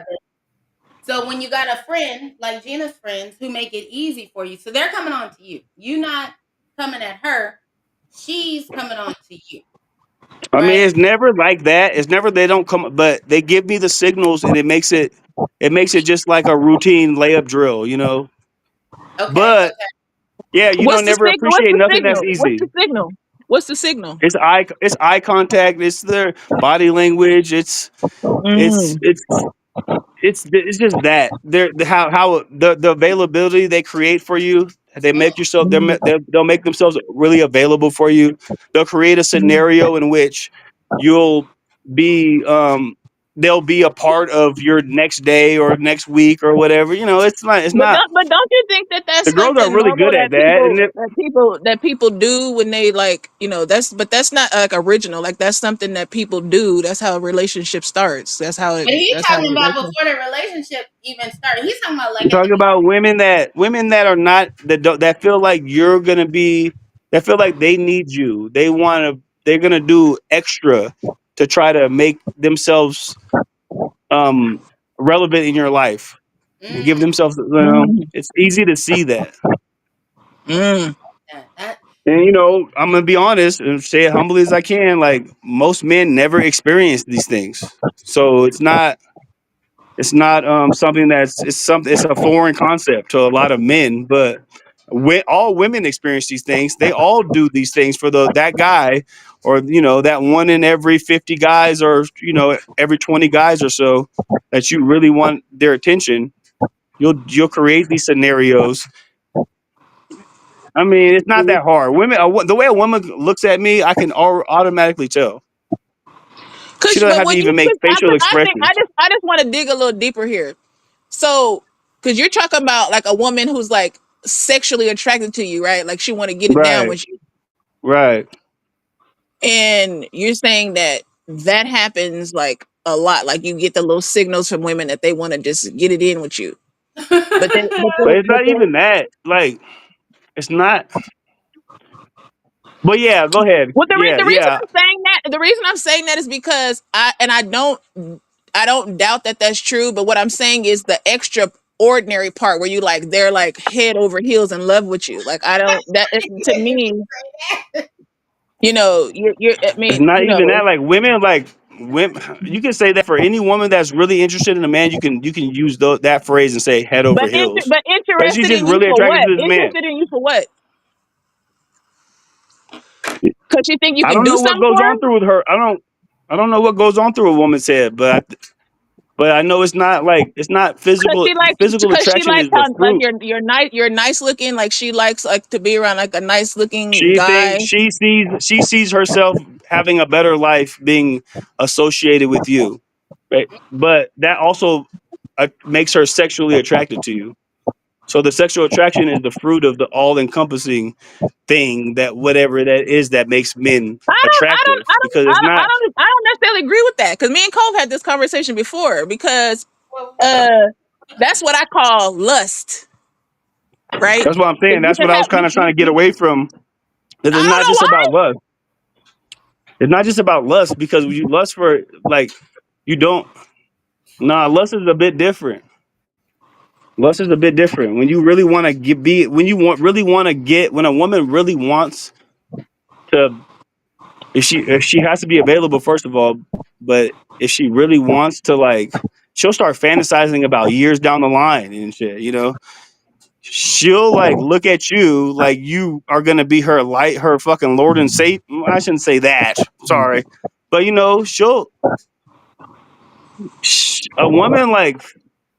Speaker 1: so when you got a friend like Gina's friends who make it easy for you, so they're coming on to you. You not coming at her, she's coming on to you,
Speaker 3: I mean,
Speaker 1: right?
Speaker 3: it's never like that. It's never they don't come, but they give me the signals, and it makes it just like a routine layup drill, you know.
Speaker 1: Okay,
Speaker 3: But yeah, you
Speaker 2: What's
Speaker 3: don't
Speaker 2: the
Speaker 3: never
Speaker 2: signal? What's
Speaker 3: appreciate
Speaker 2: the
Speaker 3: nothing that's
Speaker 2: signal? What's
Speaker 3: easy.
Speaker 2: the signal? What's the signal?
Speaker 3: It's eye contact. It's their body language. It's
Speaker 2: Mm.
Speaker 3: it's it's just that they're how the availability they create for you. They
Speaker 1: okay.
Speaker 3: make yourself
Speaker 2: Mm.
Speaker 3: they'll make themselves really available for you. They'll create a
Speaker 2: Mm.
Speaker 3: scenario in which you'll be they'll be a part of your next day or next week or whatever. You know, it's not
Speaker 2: But don't you think that that's
Speaker 3: the girls are
Speaker 2: something
Speaker 3: really
Speaker 2: normal
Speaker 3: good at that, and
Speaker 2: that people do when they like, that's not like original. Like that's something that people do. That's how a relationship starts.
Speaker 1: But he's
Speaker 2: That's how
Speaker 1: talking about before the relationship even started. He's talking about like
Speaker 3: I'm
Speaker 1: at the
Speaker 3: talking about women that are not that feel like you're gonna be that feel like they need you. They're gonna do extra to try to make themselves um relevant in your life and give
Speaker 1: beginning.
Speaker 3: themselves
Speaker 2: Mm.
Speaker 3: it's easy to see that.
Speaker 2: Mm.
Speaker 1: That
Speaker 3: And I'm gonna be honest and say it humbly as I can, like most men never experience these things. So it's not something it's a foreign concept to a lot of men, but all women experience these things. They all do these things for that guy, or that one in every 50 guys, or every 20 guys or so that you really want their attention. You'll create these scenarios. I mean, it's not that hard. The way a woman looks at me, I can automatically tell. She
Speaker 2: Cause,
Speaker 3: doesn't
Speaker 2: but
Speaker 3: have to
Speaker 2: when
Speaker 3: even make facial
Speaker 2: I think
Speaker 3: expressions.
Speaker 2: I just want to dig a little deeper here. So, cause you're talking about like a woman who's like sexually attracted to you, right? Like she want to get it down
Speaker 3: Right,
Speaker 2: with you,
Speaker 3: right.
Speaker 2: and you're saying that that happens like a lot. Like you get the little signals from women that they want to just get it in with you.
Speaker 3: But it's not even that. Like, it's not. But yeah, go ahead.
Speaker 2: Well,
Speaker 3: Yeah, yeah.
Speaker 2: the reason I'm saying that is because I don't doubt that that's true. But what I'm saying is the extraordinary part where you like they're like head over heels in love with you. Like I don't that to me, you're I
Speaker 3: It's
Speaker 2: mean,
Speaker 3: not even that. Like women, women. You can say that for any woman that's really interested in a man. You can use that phrase and say head over heels,
Speaker 2: but
Speaker 3: because she's
Speaker 2: interested
Speaker 3: just
Speaker 2: in you
Speaker 3: really
Speaker 2: for
Speaker 3: attracted
Speaker 2: what?
Speaker 3: to this man.
Speaker 2: Interested in you for what? Because you think you
Speaker 3: I
Speaker 2: can
Speaker 3: don't
Speaker 2: do
Speaker 3: know what
Speaker 2: something
Speaker 3: goes
Speaker 2: for her?
Speaker 3: on through with her. I don't know what goes on through a woman's head, but I know it's not physical. Physical
Speaker 2: Because she
Speaker 3: attraction
Speaker 2: likes
Speaker 3: is the
Speaker 2: how like
Speaker 3: fruit.
Speaker 2: you're nice looking. Like she likes like to be around like a nice looking
Speaker 3: She
Speaker 2: guy.
Speaker 3: thinks she sees herself having a better life being associated with you, right? But that also makes her sexually attracted to you. So the sexual attraction is the fruit of the all-encompassing thing, that whatever that is that makes men attractive. Because it's not.
Speaker 2: I don't necessarily agree with that because me and Cove had this conversation before because
Speaker 1: well,
Speaker 2: uh that's what I call lust, right?
Speaker 3: That's what I'm
Speaker 2: 'Cause
Speaker 3: saying. That's what I was kind of trying to get away from. Because it's
Speaker 2: I don't
Speaker 3: not
Speaker 2: know
Speaker 3: just
Speaker 2: why.
Speaker 3: about lust. It's not just about lust, because when you lust you don't. Nah, lust is a bit different. Lust is a bit different. When you really want to get be when you want really want to get when a woman really wants to, if she has to be available first of all, but if she really wants to, like, she'll start fantasizing about years down the line and shit, you know. She'll like look at you like you are gonna be her light, her fucking Lord and Satan. I shouldn't say that. Sorry, but you know, a woman, like,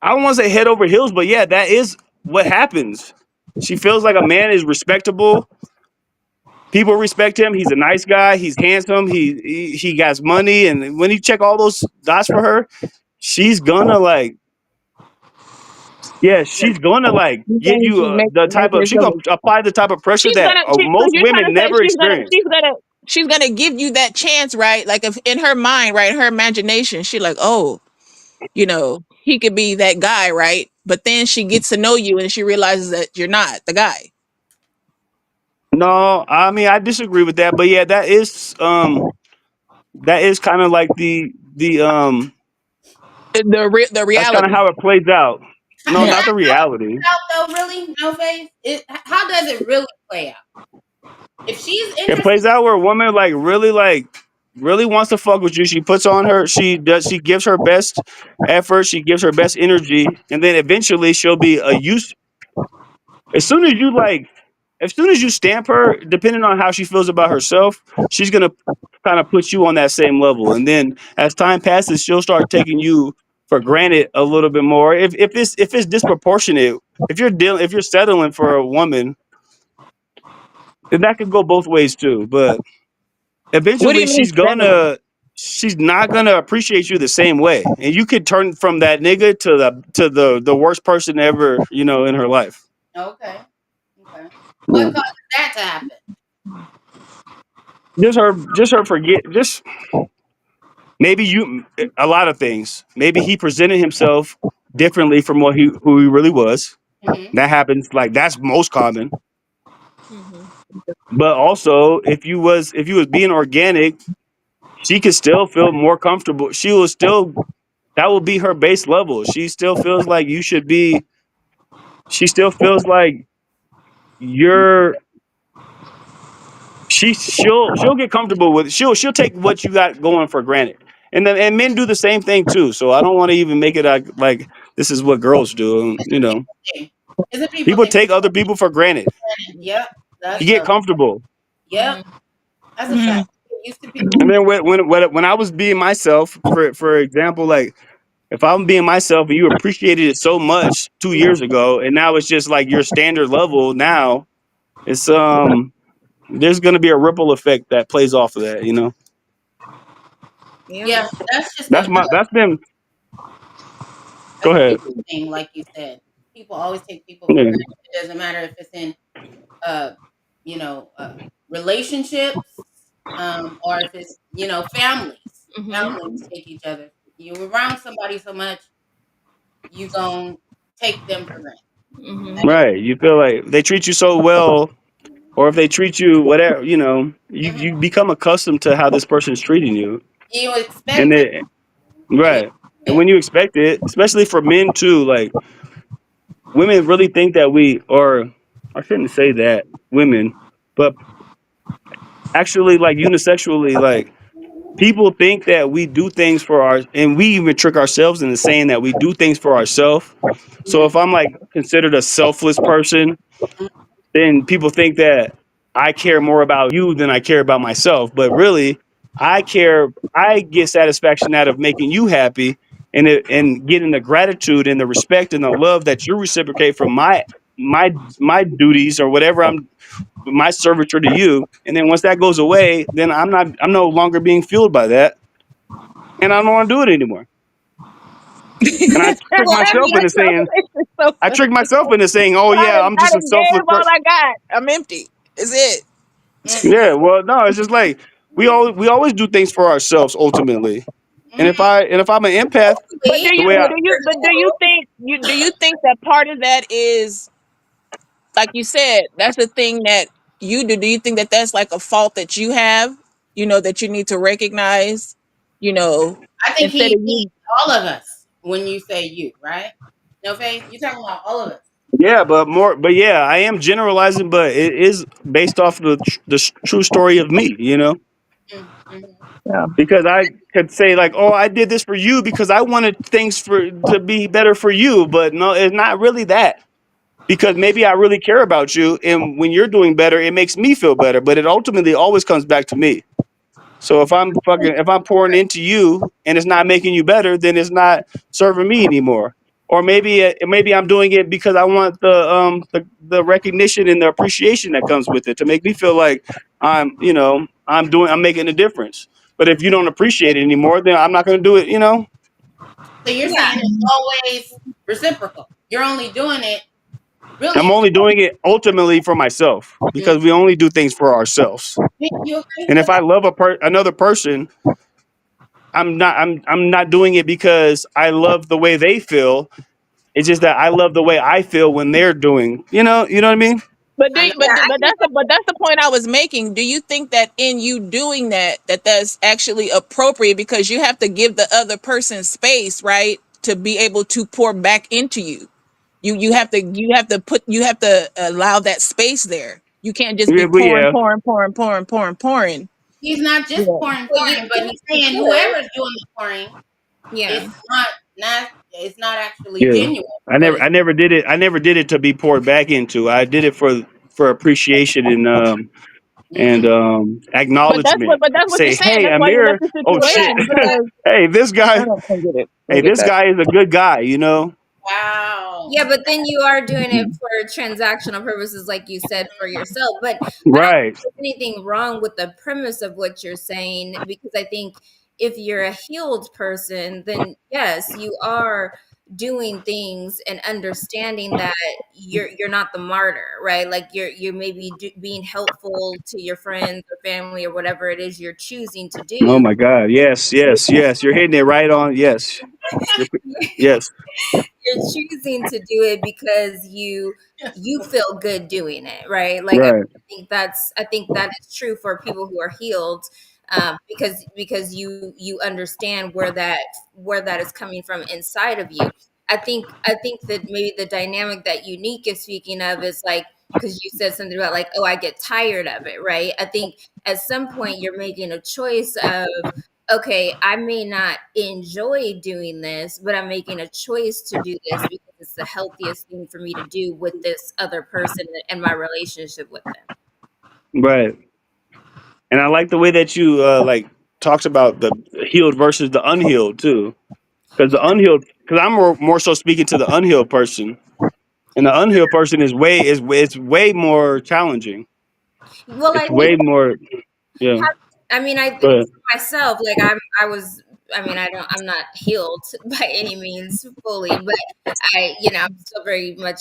Speaker 3: I don't want to say head over heels, but yeah, that is what happens. She feels like a man is respectable. People respect him. He's a nice guy. He's handsome. He got money, and when you check all those dots for her, she's gonna like, yeah, she's gonna like
Speaker 2: You
Speaker 3: give
Speaker 2: think
Speaker 3: you
Speaker 2: she make
Speaker 3: the type
Speaker 2: make
Speaker 3: of, she gonna
Speaker 2: herself?
Speaker 3: apply the type of pressure
Speaker 2: She's
Speaker 3: that
Speaker 2: gonna. So
Speaker 3: most
Speaker 2: you're trying
Speaker 3: women
Speaker 2: to say
Speaker 3: never
Speaker 2: she's gonna
Speaker 3: experience.
Speaker 2: she's gonna give you that chance, right? Like if in her mind, right, her imagination, she like, oh, he could be that guy, right? But then she gets to know you and she realizes that you're not the guy.
Speaker 3: No, I mean, I disagree with that, but yeah, that is kind of like the
Speaker 2: The
Speaker 3: that's kind of
Speaker 2: reality.
Speaker 3: how it plays out. No,
Speaker 1: Is
Speaker 2: Yeah.
Speaker 3: not
Speaker 1: that
Speaker 3: the reality.
Speaker 1: out though? Really? No face. How does it really play out? If she's
Speaker 3: It
Speaker 1: interested,
Speaker 3: plays out where a woman like really wants to fuck with you. She puts on her, she gives her best effort, she gives her best energy, and then eventually she'll be a use. As soon as you like, as soon as you stamp her, depending on how she feels about herself, she's gonna kind of put you on that same level. And then as time passes, she'll start taking you for granted a little bit more. If it's disproportionate, if you're settling for a woman, then that could go both ways too. But
Speaker 2: What do
Speaker 3: eventually
Speaker 2: you mean settling?
Speaker 3: she's not gonna appreciate you the same way. And you could turn from that nigga to the worst person ever, in her life.
Speaker 1: okay, okay. What
Speaker 3: Yeah.
Speaker 1: causes that to happen?
Speaker 3: Just her forget, just maybe a lot of things. Maybe he presented himself differently from who he really was.
Speaker 1: Hmm.
Speaker 3: That happens, like, that's most common.
Speaker 2: Hmm.
Speaker 3: But also, if you was being organic, she could still feel more comfortable. She will still That will be her base level. She still feels like you should be. She still feels like you're. She'll get comfortable with. She'll take what you got going for granted. And men do the same thing too. So I don't want to even make it like this is what girls do.
Speaker 1: It's a people thing. It's a people
Speaker 3: People
Speaker 1: thing.
Speaker 3: take other people for granted.
Speaker 1: Yep,
Speaker 3: You
Speaker 1: that's
Speaker 3: get
Speaker 1: a
Speaker 3: comfortable.
Speaker 1: yep. That's a
Speaker 2: Hmm.
Speaker 1: fact. Get used to people.
Speaker 3: And then when I was being myself, for example, like, if I'm being myself and you appreciated it so much 2 years ago, and now it's just like your standard level now, it's there's gonna be a ripple effect that plays off of that.
Speaker 2: Yeah.
Speaker 1: Yeah, that's just
Speaker 3: That's my that's been Go
Speaker 1: a
Speaker 3: ahead.
Speaker 1: people thing, like you said. People always take people for
Speaker 3: Yeah.
Speaker 1: granted. It doesn't matter if it's in uh, you know, relationships, or if it's families.
Speaker 4: Hmm.
Speaker 1: Families take each other. You're around somebody so much, you gonna take them for granted.
Speaker 4: Hmm.
Speaker 1: That is,
Speaker 3: Right. You feel like they treat you so well, or if they treat you whatever, you
Speaker 1: mhm.
Speaker 3: become accustomed to how this person's treating you.
Speaker 1: You
Speaker 3: And
Speaker 1: expect it,
Speaker 3: then
Speaker 1: and
Speaker 3: right. And
Speaker 1: yeah,
Speaker 3: when you expect it, especially for men too, like, women really think that or I shouldn't say that, women, but actually, like, unisexually, like, people think that we do things and we even trick ourselves into saying that we do things for ourselves. So
Speaker 1: mhm,
Speaker 3: if I'm like considered a selfless person,
Speaker 1: mhm,
Speaker 3: then people think that I care more about you than I care about myself. But really, I get satisfaction out of making you happy, and getting the gratitude and the respect and the love that you reciprocate from my duties or whatever, my servitor to you. And then once that goes away, then I'm no longer being fueled by that, and I don't want to do it anymore. And
Speaker 2: Well, that's so
Speaker 3: I
Speaker 2: funny.
Speaker 3: trick myself into saying, oh yeah, I'm
Speaker 2: I
Speaker 3: just a
Speaker 2: done gave
Speaker 3: selfless
Speaker 2: all
Speaker 3: person.
Speaker 2: I got. I'm empty. Is it?
Speaker 1: mhm,
Speaker 3: Yeah, well, no, it's just like we always do things for ourselves ultimately. And
Speaker 1: mhm.
Speaker 3: if I'm an empath,
Speaker 2: But do
Speaker 1: Hopefully,
Speaker 3: the
Speaker 2: you
Speaker 3: way
Speaker 2: but
Speaker 3: I
Speaker 2: do you but do you think that part of that is, like you said, that's the thing that you do? Do you think that that's like a fault that you have? That you need to recognize. You know,
Speaker 1: I think
Speaker 2: instead
Speaker 1: he
Speaker 2: of
Speaker 1: means
Speaker 2: you.
Speaker 1: all of us when you say you, right? No face. You talking about all of us?
Speaker 3: Yeah, but yeah, I am generalizing, but it is based off of the true story of me, you know.
Speaker 1: Mm-hmm.
Speaker 2: Yeah.
Speaker 3: Because I could say like, "Oh, I did this for you because I wanted things for to be better for you," but no, it's not really that. Because maybe I really care about you, and when you're doing better, it makes me feel better. But it ultimately always comes back to me. So if I'm pouring into you and it's not making you better, then it's not serving me anymore. Or maybe I'm doing it because I want the recognition and the appreciation that comes with it to make me feel like I'm making a difference. But if you don't appreciate it anymore, then I'm not going to do it.
Speaker 1: So you're
Speaker 4: Yeah.
Speaker 1: saying it's always reciprocal. You're only doing it
Speaker 3: I'm
Speaker 1: really.
Speaker 3: only doing it ultimately for myself
Speaker 1: Mm.
Speaker 3: because we only do things for ourselves.
Speaker 1: You agree
Speaker 3: And
Speaker 1: with
Speaker 3: if I
Speaker 1: that?
Speaker 3: love another person, I'm not doing it because I love the way they feel. It's just that I love the way I feel when they're doing. You know what I mean?
Speaker 2: But
Speaker 1: I know.
Speaker 4: Yeah, I think
Speaker 2: but that's the point I was making. Do you think that in you doing that, that's actually appropriate because you have to give the other person space, right, to be able to pour back into you. You have to allow that space there. You can't just be
Speaker 3: Yeah, but
Speaker 2: pouring,
Speaker 3: yeah,
Speaker 2: pouring, pouring, pouring, pouring, pouring.
Speaker 1: He's not just
Speaker 2: Yeah.
Speaker 1: pouring,
Speaker 4: well, you
Speaker 1: pouring, but he's
Speaker 4: you
Speaker 1: saying
Speaker 4: could.
Speaker 1: whoever's doing the pouring,
Speaker 4: Yeah.
Speaker 1: it's not it's not actually
Speaker 3: yeah.
Speaker 1: genuine.
Speaker 3: I
Speaker 1: What
Speaker 3: never,
Speaker 1: it's
Speaker 3: I never did it. I never did it to be poured back into. I did it for appreciation and
Speaker 1: mm-hmm.
Speaker 3: acknowledgement.
Speaker 2: But that's what you're
Speaker 3: Say,
Speaker 2: saying.
Speaker 3: hey,
Speaker 2: That's why
Speaker 3: Amir.
Speaker 2: that's the
Speaker 3: Oh
Speaker 4: Well,
Speaker 3: shit.
Speaker 2: situation because
Speaker 3: Hey, this
Speaker 2: I
Speaker 3: guy.
Speaker 2: don't get it. I don't
Speaker 3: Hey,
Speaker 2: get
Speaker 3: this
Speaker 2: that.
Speaker 3: guy is a good guy. You know.
Speaker 1: Wow.
Speaker 4: yeah, but then you are doing it for transactional purposes, like you said, for yourself. But I don't
Speaker 3: Right.
Speaker 4: think there's anything wrong with the premise of what you're saying because I think if you're a healed person, then yes, you are doing things and understanding that you're not the martyr, right? Like you're maybe being helpful to your friends or family or whatever it is you're choosing to
Speaker 3: Oh
Speaker 4: do.
Speaker 3: my God. Yes. Yes. Yes. You're hitting it right on. Yes. You're, yes.
Speaker 4: You're choosing to do it because you feel good doing it, right? Like
Speaker 3: Right.
Speaker 4: I think that is true for people who are healed, because you understand where that is coming from inside of you. I think that maybe the dynamic that Unique is speaking of is like because you said something about like, oh, I get tired of it, right? I think at some point you're making a choice of okay, I may not enjoy doing this, but I'm making a choice to do this because it's the healthiest thing for me to do with this other person and my relationship with them.
Speaker 3: Right. And I like the way that you like talked about the healed versus the unhealed too. Because I'm more so speaking to the unhealed person, and the unhealed person it's way more challenging.
Speaker 4: Well, I
Speaker 3: It's
Speaker 4: think
Speaker 3: way more. Yeah.
Speaker 4: I mean,
Speaker 3: Go ahead.
Speaker 4: myself, like I was, I mean, I'm not healed by any means fully, but I'm still very much,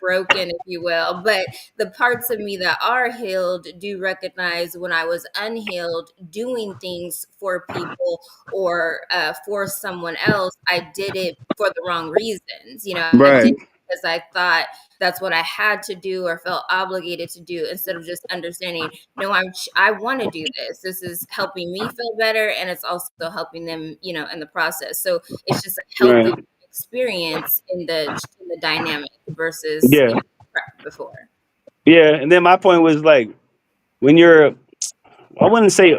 Speaker 4: broken, if you will. But the parts of me that are healed do recognize when I was unhealed, doing things for people or for someone else, I did it for the wrong reasons. I did
Speaker 3: Right.
Speaker 4: it because I thought that's what I had to do or felt obligated to do instead of just understanding no, I want to do this. This is helping me feel better and it's also helping them, in the process. So it's just a healthy
Speaker 3: Right.
Speaker 4: experience in the dynamic versus,
Speaker 3: Yeah.
Speaker 4: before.
Speaker 3: Yeah. And then my point was like when you're, I wouldn't say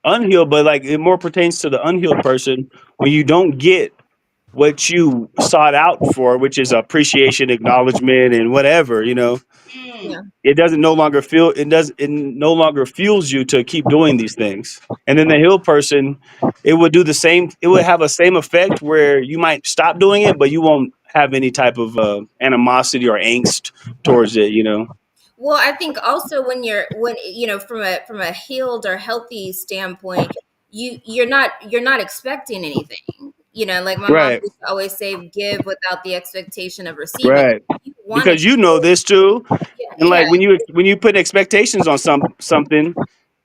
Speaker 3: unhealed, but like it more pertains to the unhealed person when you don't get what you sought out for, which is appreciation, acknowledgement, and whatever.
Speaker 4: Yeah.
Speaker 1: Mm.
Speaker 3: It no longer fuels you to keep doing these things. And then the healed person, it would do the same. It would have a same effect where you might stop doing it, but you won't have any type of animosity or angst towards it.
Speaker 4: Well, I think also when from a healed or healthy standpoint, you're not expecting anything. Like my mom
Speaker 3: Right.
Speaker 4: used to always say, give without the expectation of receiving.
Speaker 3: Right.
Speaker 4: You want to
Speaker 3: Because you know this too,
Speaker 4: yeah,
Speaker 3: and
Speaker 4: yeah.
Speaker 3: like when you put expectations on something,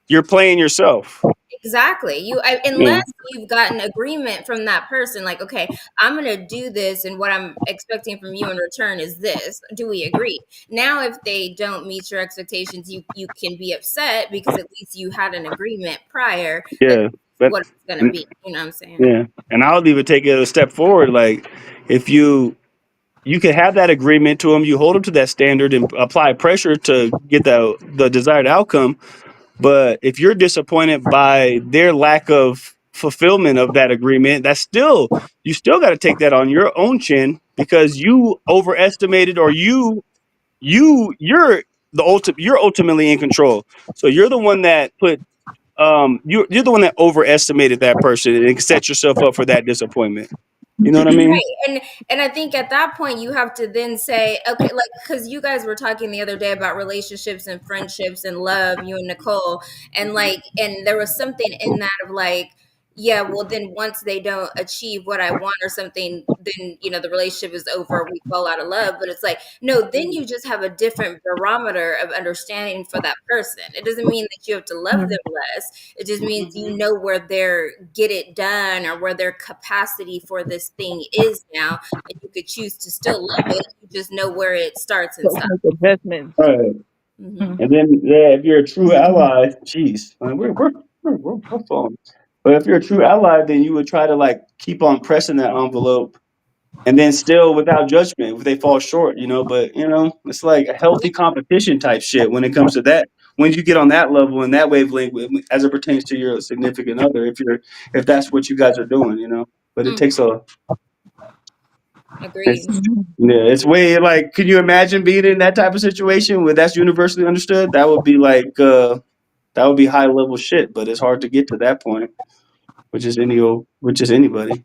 Speaker 3: you're playing yourself.
Speaker 4: Exactly.
Speaker 3: Yeah.
Speaker 4: Unless you've gotten agreement from that person, like, okay, I'm going to do this, and what I'm expecting from you in return is this. Do we agree? Now, if they don't meet your expectations, you can be upset because at least you had an agreement prior that
Speaker 3: Yeah. But
Speaker 4: what it's going to
Speaker 3: and,
Speaker 4: be. You know what I'm saying?
Speaker 3: yeah, and I'll even take it a step forward. Like if you you can have that agreement to them. You hold them to that standard and apply pressure to get the desired outcome. But if you're disappointed by their lack of fulfillment of that agreement, that's still you still got to take that on your own chin because you overestimated or you're ultimately in control. So you're the one that put you're the one that overestimated that person and set yourself up for that disappointment. You know what I mean?
Speaker 4: Right. And I think at that point you have to then say, okay, like because you guys were talking the other day about relationships and friendships and love, you and Nicole, and like and there was something in that of like, yeah, well then once they don't achieve what I want or something, then the relationship is over, we fall out of love. But it's like, no, then you just have a different barometer of understanding for that person. It doesn't mean that you have to love them less. It just means you
Speaker 1: Mhm.
Speaker 4: know where their get it done or where their capacity for this thing is now, and you could choose to still love it. You just know where it starts and
Speaker 2: So
Speaker 4: stops.
Speaker 2: make adjustments.
Speaker 3: Right.
Speaker 4: Hmm.
Speaker 2: Mhm.
Speaker 3: And then yeah, if you're a true ally, geez, like, we're falling. But if you're a true ally, then you would try to like keep on pressing that envelope, and then still without judgment if they fall short, you know. But it's like a healthy competition type shit when it comes to that. When you get on that level and that wavelength, as it pertains to your significant other, if that's what you guys are doing, you know. But it
Speaker 4: Mm,
Speaker 3: takes a it's
Speaker 4: agreed.
Speaker 3: yeah, it's way like. Can you imagine being in that type of situation where that's universally understood? That would be like that would be high level shit. But it's hard to get to that point, which is anybody.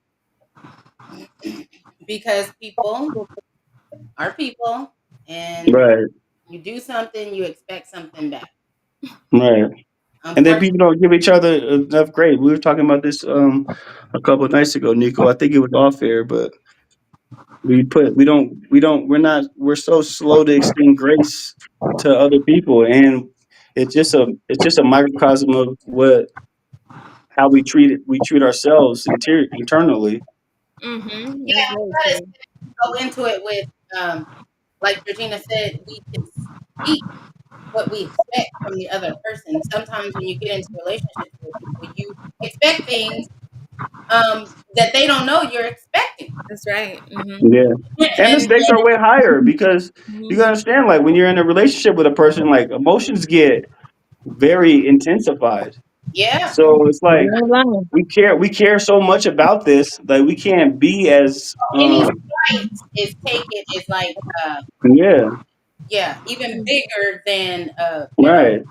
Speaker 1: Because people are people, and
Speaker 3: Right,
Speaker 1: you do something, you expect something back.
Speaker 3: right. And then
Speaker 1: Unfortunately,
Speaker 3: people don't give each other enough grade. We were talking about this a couple of nights ago, Nico. I think it was off air, but we're so slow to extend grace to other people, and it's just a microcosm of what how we treat ourselves internally.
Speaker 4: Mm-hmm. That's
Speaker 1: yeah,
Speaker 4: very
Speaker 1: we gotta
Speaker 4: true.
Speaker 1: go into it with, like Georgina said, we can speak what we expect from the other person. Sometimes when you get into relationships with people, you expect things that they don't know you're expecting.
Speaker 4: That's right. Mm-hmm.
Speaker 3: Yeah, and the
Speaker 1: And
Speaker 3: stakes are way higher because you
Speaker 4: Mm-hmm.
Speaker 3: gotta understand, like when you're in a relationship with a person, like emotions get very intensified.
Speaker 1: yeah,
Speaker 3: So it's
Speaker 2: You
Speaker 3: like
Speaker 2: ain't lying.
Speaker 3: we care so much about this that we can't be as
Speaker 1: any slight is taken is like, uh,
Speaker 3: yeah,
Speaker 1: yeah, even bigger than,
Speaker 3: right.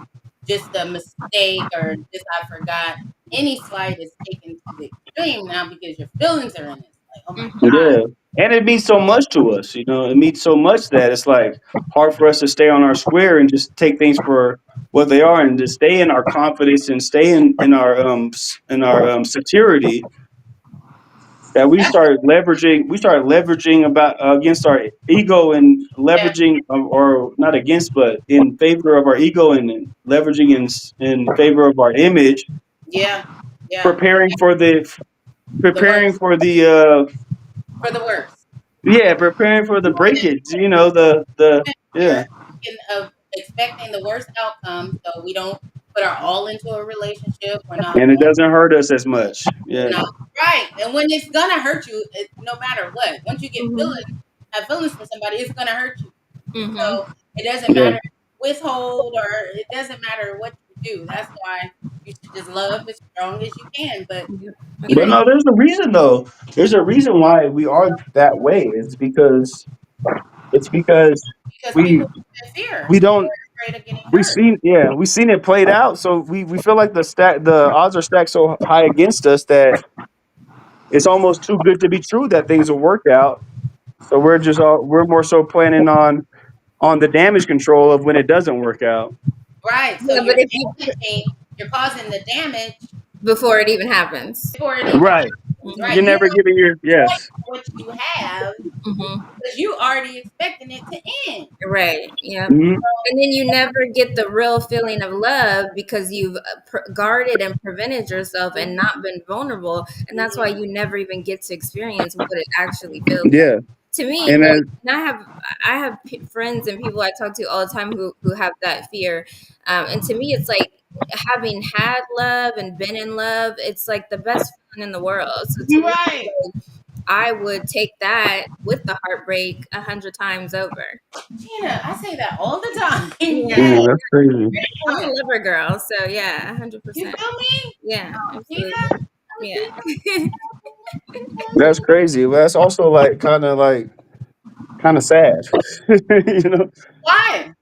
Speaker 1: just a mistake or just I forgot. Any slight is taken to the extreme now because your feelings are in it. It's like, oh my
Speaker 4: Mm-hmm.
Speaker 3: Yeah. And it means so much to us, you know. It means so much that it's like hard for us to stay on our square and just take things for what they are and to stay in our confidence and stay in our security that
Speaker 1: God.
Speaker 3: we start leveraging about against our ego and
Speaker 1: Yeah,
Speaker 3: leveraging or not against but in favor of our ego and leveraging in favor of our image,
Speaker 1: yeah, yeah.
Speaker 3: preparing for
Speaker 1: The worst
Speaker 3: the
Speaker 1: for the worst.
Speaker 3: yeah, preparing for the breakage, you know, the
Speaker 1: We're
Speaker 3: yeah,
Speaker 1: thinking of expecting the worst outcome, so we don't put our all into a relationship. We're not
Speaker 3: and it doesn't hurt us as much. Yeah,
Speaker 1: no, right. And when it's gonna hurt you, no matter what, once you get
Speaker 4: Mm-hmm.
Speaker 1: have feelings for somebody, it's gonna hurt you.
Speaker 4: Mm-hmm.
Speaker 1: So it doesn't
Speaker 3: yeah.
Speaker 1: matter if you withhold or it doesn't matter what you do. That's why you should just love as strong as you can. But
Speaker 4: Yep.
Speaker 1: people
Speaker 3: But
Speaker 1: don't.
Speaker 3: no, there's a reason though. There's a reason why we are that way. It's because
Speaker 1: Because
Speaker 3: we
Speaker 1: people have fear.
Speaker 3: we
Speaker 1: People
Speaker 3: don't
Speaker 1: are afraid of getting hurt.
Speaker 3: we seen it played out. So we feel like the odds are stacked so high against us that it's almost too good to be true that things will work out. So we're more so planning on the damage control of when it doesn't work out.
Speaker 1: Right. So
Speaker 4: Yeah, but if you
Speaker 1: you're causing the damage
Speaker 4: before it even happens.
Speaker 1: before it even
Speaker 3: Right.
Speaker 1: happens.
Speaker 4: Mm-hmm.
Speaker 1: Right.
Speaker 3: You're
Speaker 1: You
Speaker 3: never
Speaker 1: don't
Speaker 3: giving your
Speaker 1: expect
Speaker 3: yes.
Speaker 1: what you have
Speaker 4: Mm-hmm.
Speaker 1: because you already expecting it to end.
Speaker 4: Right. Yep.
Speaker 3: Mhm.
Speaker 4: And then you never get the real feeling of love because you've guarded and prevented yourself and not been vulnerable. And that's why
Speaker 1: Mhm.
Speaker 4: you never even get to experience what it actually feels like.
Speaker 3: Yeah.
Speaker 4: To me,
Speaker 3: And
Speaker 4: like,
Speaker 3: then
Speaker 4: and I have friends and people I talk to all the time who have that fear. And to me, it's like having had love and been in love, it's like the best feeling in the world. So to me,
Speaker 1: Right.
Speaker 4: I would take that with the heartbreak 100 times over.
Speaker 1: Gina, I say that all the time.
Speaker 4: Yeah,
Speaker 3: Yeah,
Speaker 1: Yes.
Speaker 3: that's crazy.
Speaker 4: I'm a lover girl, so yeah,
Speaker 1: You
Speaker 4: 100%.
Speaker 1: feel me?
Speaker 4: Yeah,
Speaker 1: Gina?
Speaker 4: absolutely.
Speaker 1: Gina?
Speaker 4: Yeah.
Speaker 3: That's crazy. But that's also like kind of sad. You know,
Speaker 1: Why?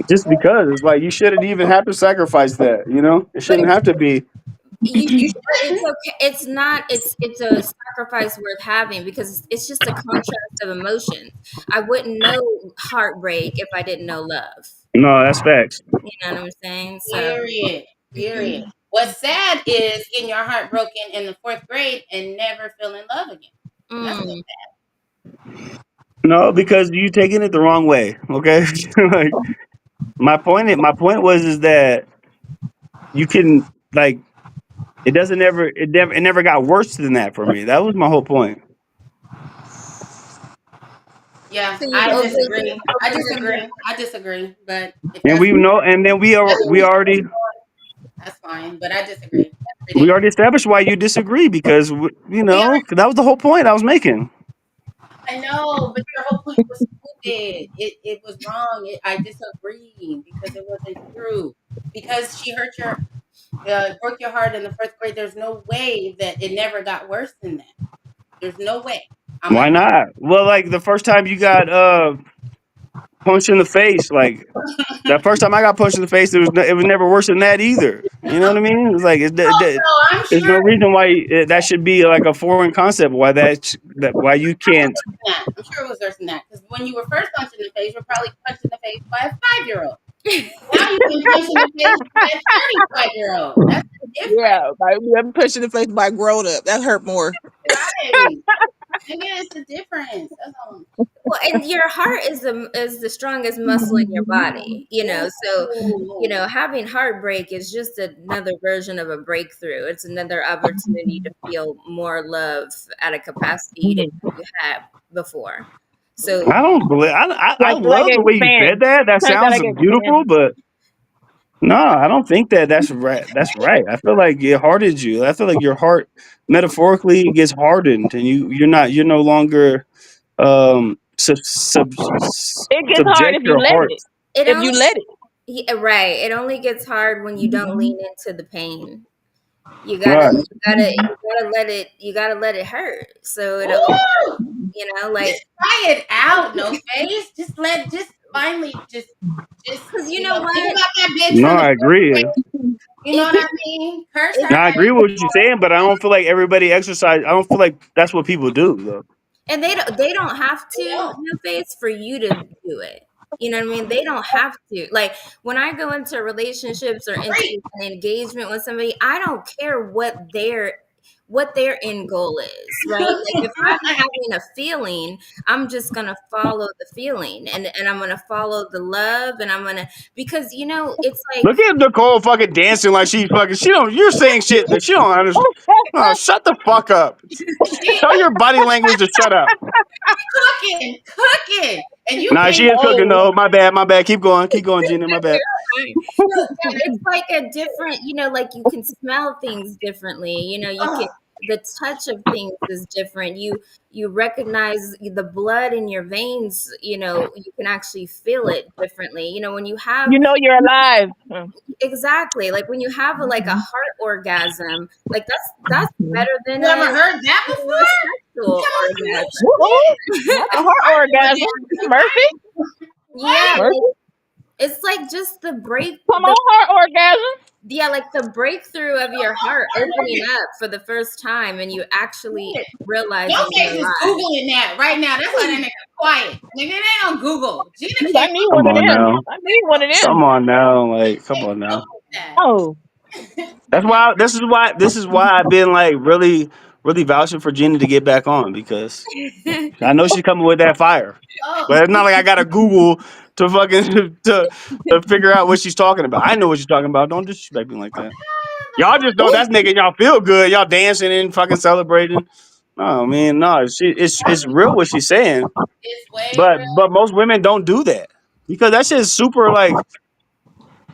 Speaker 3: just because it's like you shouldn't even have to sacrifice that. You know, it
Speaker 4: But
Speaker 3: shouldn't have to be.
Speaker 1: You
Speaker 4: but it's
Speaker 1: shouldn't.
Speaker 4: okay. It's not. It's a sacrifice worth having because it's just a contrast of emotions. I wouldn't know heartbreak if I didn't know love.
Speaker 3: No, that's facts.
Speaker 4: You know what I'm saying? So,
Speaker 1: Period. Period. What's sad is getting your heart broken in the fourth grade and never feel in love again. That's
Speaker 4: mm,
Speaker 3: No, because you taking it the wrong way. Okay, like my point was is that you can like it never got worse than that for me. That was my whole point.
Speaker 1: yeah,
Speaker 4: so you've
Speaker 1: I
Speaker 4: opened
Speaker 1: disagree. I
Speaker 4: opened some
Speaker 1: disagree. I disagree. But if
Speaker 3: And
Speaker 1: that's
Speaker 3: we know, and then we already
Speaker 1: that's fine. But I disagree. That's
Speaker 3: we
Speaker 1: ridiculous.
Speaker 3: already established why you disagree because
Speaker 1: We
Speaker 3: that was the whole point I was making.
Speaker 1: I know, but your whole point was stupid. It was wrong. I disagree because it wasn't true. Because she hurt your broke your heart in the first grade. There's no way that it never got worse than that. There's no way. I'm
Speaker 3: Why
Speaker 1: a
Speaker 3: not? Well, like the first time you got punched in the face, like that first time I got punched in the face, it was never worse than that either. You know what I mean? It's like
Speaker 1: no, I'm
Speaker 3: there's
Speaker 1: sure
Speaker 3: no reason why that should be like a foreign concept. Why you can't.
Speaker 1: that. I'm sure it was worse than that. Because when you were first punched in the face, you were probably punched in the face by a 5-year-old. Now you've been punched in the face by a 35-year-old. That's the difference,
Speaker 2: Yeah, like I'm pushing the face by grown up. That hurt more.
Speaker 1: right? Maybe it's the difference. That's all.
Speaker 4: well, and your heart is the strongest muscle in your body. So
Speaker 1: Ooh.
Speaker 4: having heartbreak is just another version of a breakthrough. It's another opportunity to feel more love at a capacity you didn't know you had before. So
Speaker 3: I don't believe. I
Speaker 2: Like
Speaker 3: love the way you said
Speaker 2: expand.
Speaker 3: that. That
Speaker 2: Like that
Speaker 3: sounds
Speaker 2: like expand.
Speaker 3: beautiful, but no, I don't think that's right. That's right. I feel like it hardened you. I feel like your heart metaphorically gets hardened, and you're no longer
Speaker 2: It gets hard
Speaker 3: subject
Speaker 2: if you
Speaker 3: your
Speaker 2: let
Speaker 3: heart.
Speaker 2: it.
Speaker 4: it
Speaker 2: If
Speaker 4: only
Speaker 2: you let it.
Speaker 4: yeah, right. It only gets hard when you don't lean into the pain. You gotta
Speaker 3: Right.
Speaker 4: you gotta you gotta let it hurt. So it'll
Speaker 1: Ooh.
Speaker 4: like
Speaker 1: Just try it out. No face. Just finally
Speaker 4: because you
Speaker 1: you
Speaker 4: know
Speaker 1: know think
Speaker 4: what
Speaker 1: about that bitch
Speaker 3: No,
Speaker 1: from the
Speaker 3: I
Speaker 1: fourth
Speaker 3: agree.
Speaker 1: grade. You know
Speaker 4: it
Speaker 1: what I mean? Curse
Speaker 4: it
Speaker 1: her.
Speaker 3: Now, I agree with what you're saying, but I don't feel like everybody exercise. I don't feel like that's what people do though.
Speaker 4: and they don't have to
Speaker 1: No.
Speaker 4: no face for you to do it. You know what I mean? They don't have to. Like when I go into relationships or into
Speaker 1: Great.
Speaker 4: an engagement with somebody, I don't care what their end goal is, right? Like if I'm having a feeling, I'm just gonna follow the feeling and I'm gonna follow the love and I'm gonna because it's like
Speaker 3: Look at Nicole fucking dancing like she fucking. She don't. You're saying shit that she don't understand. Oh, shut the fuck up.
Speaker 1: She
Speaker 3: Tell your body language to shut up.
Speaker 1: cooking. And you
Speaker 3: Nah,
Speaker 1: can't
Speaker 3: she is cooking
Speaker 2: Oh,
Speaker 3: though. My bad. My bad. Keep going, Gina. My bad.
Speaker 4: it's like a different, like you can smell things differently. You can
Speaker 1: oh,
Speaker 4: the touch of things is different. You recognize the blood in your veins. You can actually feel it differently. When you have
Speaker 2: you know you're alive.
Speaker 4: exactly like when you have a heart orgasm, like that's better than
Speaker 1: you ever heard that
Speaker 4: a
Speaker 1: before?
Speaker 4: sexual
Speaker 1: Come on, some
Speaker 4: orgasm.
Speaker 1: new
Speaker 2: Woo-hoo.
Speaker 1: shit.
Speaker 2: Not a heart orgasm. Murphy.
Speaker 4: Yeah,
Speaker 1: What?
Speaker 2: Murphy.
Speaker 4: it's like just
Speaker 2: Come on, heart orgasm.
Speaker 4: yeah, like the breakthrough of your heart opening up for the first time and you actually
Speaker 1: Your
Speaker 4: realizing
Speaker 1: face
Speaker 4: you're
Speaker 1: is
Speaker 4: alive.
Speaker 1: Googling that right now. That's why that nigga quiet. Nigga, it ain't on Google. Gina
Speaker 2: I
Speaker 1: came
Speaker 2: need
Speaker 1: up
Speaker 3: Come
Speaker 2: one of
Speaker 3: on
Speaker 2: them.
Speaker 3: now.
Speaker 2: I need one of
Speaker 3: Come
Speaker 2: them.
Speaker 3: on now. Like, come
Speaker 1: came
Speaker 3: on
Speaker 1: up
Speaker 3: now.
Speaker 1: with that.
Speaker 2: Oh,
Speaker 3: That's why. This is why I've been like really, really vouching for Gina to get back on because I know she's coming with that fire.
Speaker 1: Oh,
Speaker 3: But it's not like I gotta Google to fucking to figure out what she's talking about. I know what she's talking about. Don't disrespect me like that. Y'all just know that's making y'all feel good. Y'all dancing and fucking celebrating. No, man, no. It's real what she's saying.
Speaker 1: it's way
Speaker 3: But most women don't do that because that shit is super like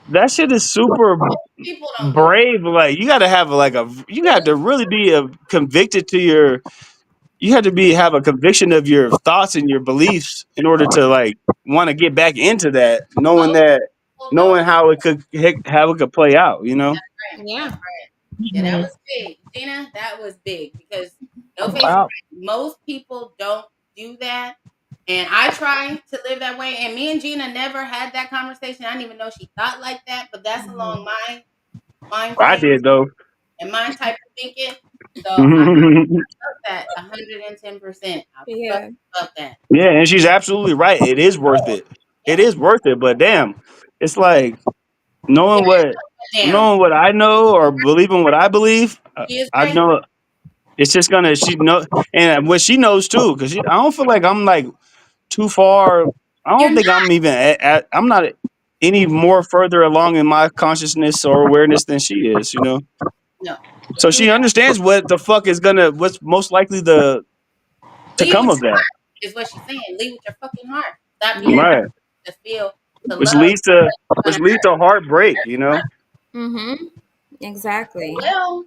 Speaker 3: that shit is super
Speaker 1: real. People don't do that.
Speaker 3: brave. Like you got to have you got to really be convicted to you have to be have a conviction of your thoughts and your beliefs in order to like want to get back into that, knowing
Speaker 1: Most
Speaker 3: that
Speaker 1: people don't.
Speaker 3: knowing how it could play out. You know.
Speaker 1: Right. That's
Speaker 4: Yeah.
Speaker 1: right. Yeah, that
Speaker 2: Mhm.
Speaker 1: was big, Gina. That was big because no face.
Speaker 2: Wow.
Speaker 1: Most people don't do that, and I try to live that way. And me and Gina never had that conversation. I didn't even know she thought like that, but that's
Speaker 4: Mhm.
Speaker 1: along my mind
Speaker 3: I
Speaker 1: frame
Speaker 3: did though.
Speaker 1: and my type of thinking. So I felt that 110%. I fucking
Speaker 4: Yeah.
Speaker 1: felt that.
Speaker 3: Yeah, and she's absolutely right. It is worth it. It
Speaker 1: Yeah.
Speaker 3: is worth it. But damn, it's like
Speaker 1: Yeah. Damn.
Speaker 3: knowing what I know or believing what I believe.
Speaker 1: She is
Speaker 3: I
Speaker 1: crazy.
Speaker 3: know it's just gonna she know and what she knows too. Because I don't feel like I'm like too far. I
Speaker 1: You're
Speaker 3: don't
Speaker 1: not.
Speaker 3: think I'm even I'm not any more further along in my consciousness or awareness than she is. You know.
Speaker 1: No.
Speaker 3: So
Speaker 1: You're
Speaker 3: she understands what the fuck is gonna what's most likely the to
Speaker 1: lead
Speaker 3: come
Speaker 1: with
Speaker 3: of
Speaker 1: your
Speaker 3: that.
Speaker 1: heart, is what she's saying. Lead with your fucking heart. Stop being
Speaker 4: Yeah.
Speaker 3: Right.
Speaker 1: to feel, to
Speaker 3: Which
Speaker 1: love.
Speaker 3: leads to
Speaker 1: Gonna
Speaker 3: which leads
Speaker 1: hurt.
Speaker 3: to heartbreak. You know.
Speaker 4: Mhm. Exactly.
Speaker 1: Well,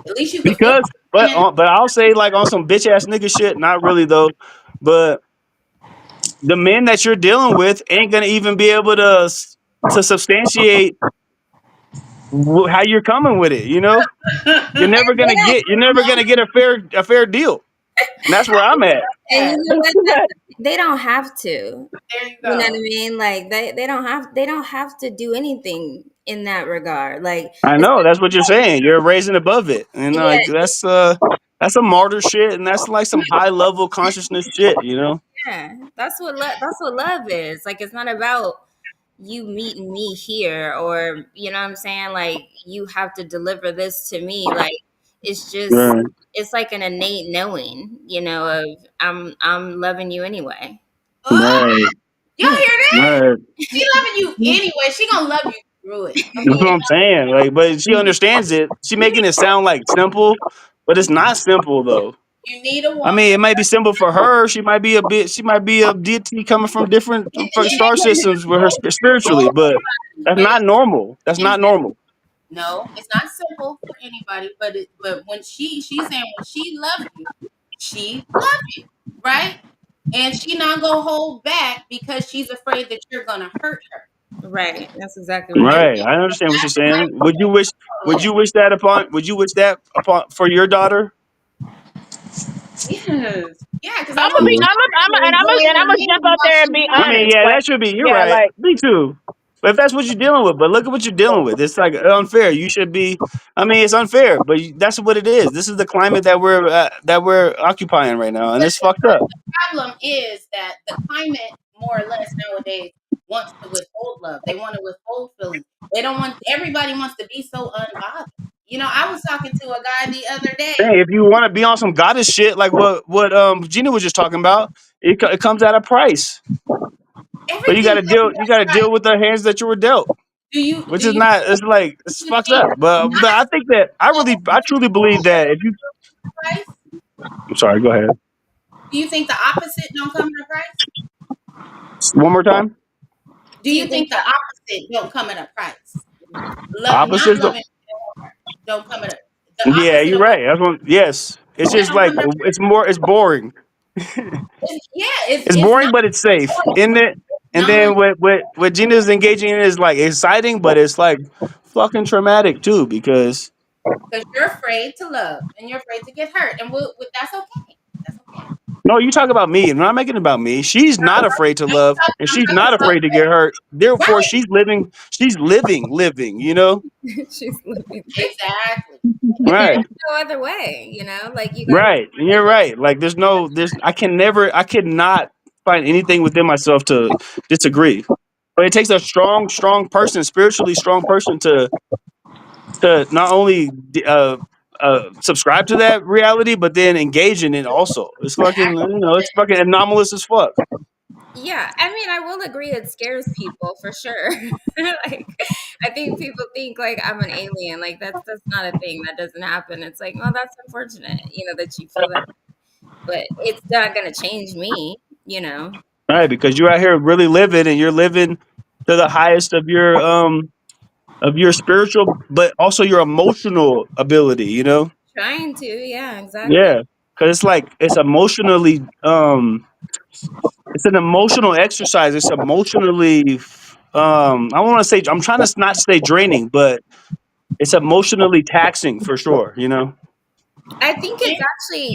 Speaker 1: at least you can feel
Speaker 3: Because,
Speaker 1: something and
Speaker 3: but I'll say like on some bitch ass nigga shit. Not really though. But the men that you're dealing with ain't gonna even be able to substantiate how you're coming with it. You know, you're never gonna get a fair deal. And that's where I'm at.
Speaker 4: And you
Speaker 1: yeah,
Speaker 4: know what? They don't have to.
Speaker 1: there you
Speaker 4: You know what
Speaker 1: go.
Speaker 4: I mean? Like they don't have to do anything in that regard. Like
Speaker 3: I
Speaker 4: it's
Speaker 3: know that's what you're saying. You're raising above it, and like
Speaker 4: yeah,
Speaker 3: that's a martyr shit, and that's like some high level consciousness shit. You know.
Speaker 4: yeah. That's what love is. Like it's not about you meeting me here or you know what I'm saying? Like you have to deliver this to me. Like it's just
Speaker 3: Right.
Speaker 4: it's like an innate knowing, you know, of I'm loving you anyway.
Speaker 1: Oh,
Speaker 3: Right.
Speaker 1: y'all hear that?
Speaker 3: Right.
Speaker 1: She loving you anyway. She gonna love you through it.
Speaker 3: That's what
Speaker 1: Okay.
Speaker 3: I'm saying. Like, but she understands it. She making it sound like simple, but it's not simple though.
Speaker 1: You need a
Speaker 3: I
Speaker 1: woman.
Speaker 3: mean, it might be simple for her. She might be a bit. She might be a deity coming from different star systems with her spiritually, but that's
Speaker 1: But it's
Speaker 3: not normal. That's not normal.
Speaker 1: no, it's not simple for anybody. But when she's saying when she loves you, she loves you, right? And she not gonna hold back because she's afraid that you're gonna hurt her.
Speaker 4: Right. That's exactly
Speaker 1: And
Speaker 4: right.
Speaker 3: Right. I understand what you're
Speaker 1: that's the type
Speaker 3: saying.
Speaker 1: of woman
Speaker 3: Would you wish that upon? Would you wish that upon for your daughter?
Speaker 1: yes. Yeah, because I
Speaker 2: I'm gonna
Speaker 1: want
Speaker 2: be.
Speaker 3: Mhm.
Speaker 2: I'm
Speaker 1: her
Speaker 2: a,
Speaker 1: to
Speaker 2: and I'm
Speaker 1: enjoy
Speaker 2: gonna and
Speaker 1: her
Speaker 2: I'm gonna
Speaker 1: man
Speaker 2: jump out
Speaker 1: while
Speaker 2: there and
Speaker 1: she's
Speaker 2: be
Speaker 3: I
Speaker 1: married.
Speaker 3: mean,
Speaker 2: honest.
Speaker 3: yeah,
Speaker 2: Like,
Speaker 3: that should be. You're
Speaker 2: yeah,
Speaker 3: right.
Speaker 2: like
Speaker 3: Me too. But if that's what you're dealing with, but look at what you're dealing with. It's like unfair. You should be. I mean, it's unfair, but that's what it is. This is the climate that we're occupying right now, and
Speaker 1: But
Speaker 3: it's fucked up.
Speaker 1: the problem is that the climate, more or less nowadays, wants to withhold love. They want to withhold feelings. They don't want. Everybody wants to be so unbothered. I was talking to a guy the other day.
Speaker 3: Hey, if you want to be on some goddess shit, like what Gina was just talking about, it comes at a price. But
Speaker 1: Everything comes
Speaker 3: you
Speaker 1: at
Speaker 3: got to
Speaker 1: a price.
Speaker 3: deal with the hands that you were dealt,
Speaker 1: Do
Speaker 3: which is
Speaker 1: you
Speaker 3: not. It's like it's
Speaker 1: you
Speaker 3: fucked
Speaker 1: think
Speaker 3: up. But I think that I truly believe that if you.
Speaker 1: price?
Speaker 3: I'm sorry. Go ahead.
Speaker 1: Do you think the opposite don't come at a price?
Speaker 3: One more time.
Speaker 1: Do
Speaker 4: Do you
Speaker 1: you
Speaker 4: think
Speaker 1: think the opposite don't come at a price? Not
Speaker 3: Opposites.
Speaker 1: loving don't come at a the
Speaker 3: Yeah,
Speaker 1: opposite
Speaker 3: you're
Speaker 1: of what
Speaker 3: right. That's one. Yes, it's
Speaker 1: that
Speaker 3: just
Speaker 1: don't
Speaker 3: like
Speaker 1: come at a
Speaker 3: it's more. It's boring.
Speaker 1: yeah,
Speaker 3: It's
Speaker 1: it's not
Speaker 3: boring, but it's safe, isn't it? And
Speaker 1: non
Speaker 3: then what Gina's engaging in is like exciting, but it's like fucking traumatic too. Because
Speaker 1: because you're afraid to love and you're afraid to get hurt, and that's okay. That's okay.
Speaker 3: no, you talk about me. I'm not making it about me. She's not afraid to love, and
Speaker 1: I'm
Speaker 3: she's
Speaker 1: talking
Speaker 3: not
Speaker 1: about
Speaker 3: afraid to get hurt. Therefore,
Speaker 1: right.
Speaker 3: she's living. She's living, living. You know,
Speaker 4: she's living?
Speaker 1: Exactly.
Speaker 4: And there's
Speaker 3: right,
Speaker 4: no other way, you know? Like you got to
Speaker 3: right. And you're right. Like I cannot find anything within myself to disagree. But it takes a strong person, spiritually strong person to not only subscribe to that reality, but then engage in it also. It's fucking, it's fucking anomalous as fuck.
Speaker 4: Yeah, I mean, I will agree it scares people for sure. Like, I think people think like I'm an alien. Like that's not a thing. That doesn't happen. It's like, well, that's unfortunate, you know, that you feel that, but it's not gonna change me, you know.
Speaker 3: Right, because you're out here really living and you're living to the highest of your spiritual but also your emotional ability, you know?
Speaker 4: Trying to, yeah, exactly.
Speaker 3: Yeah. because it's like it's emotionally it's an emotional exercise. It's emotionally I don't want to say, I'm trying to not say draining, but it's emotionally taxing for sure. You know.
Speaker 4: I think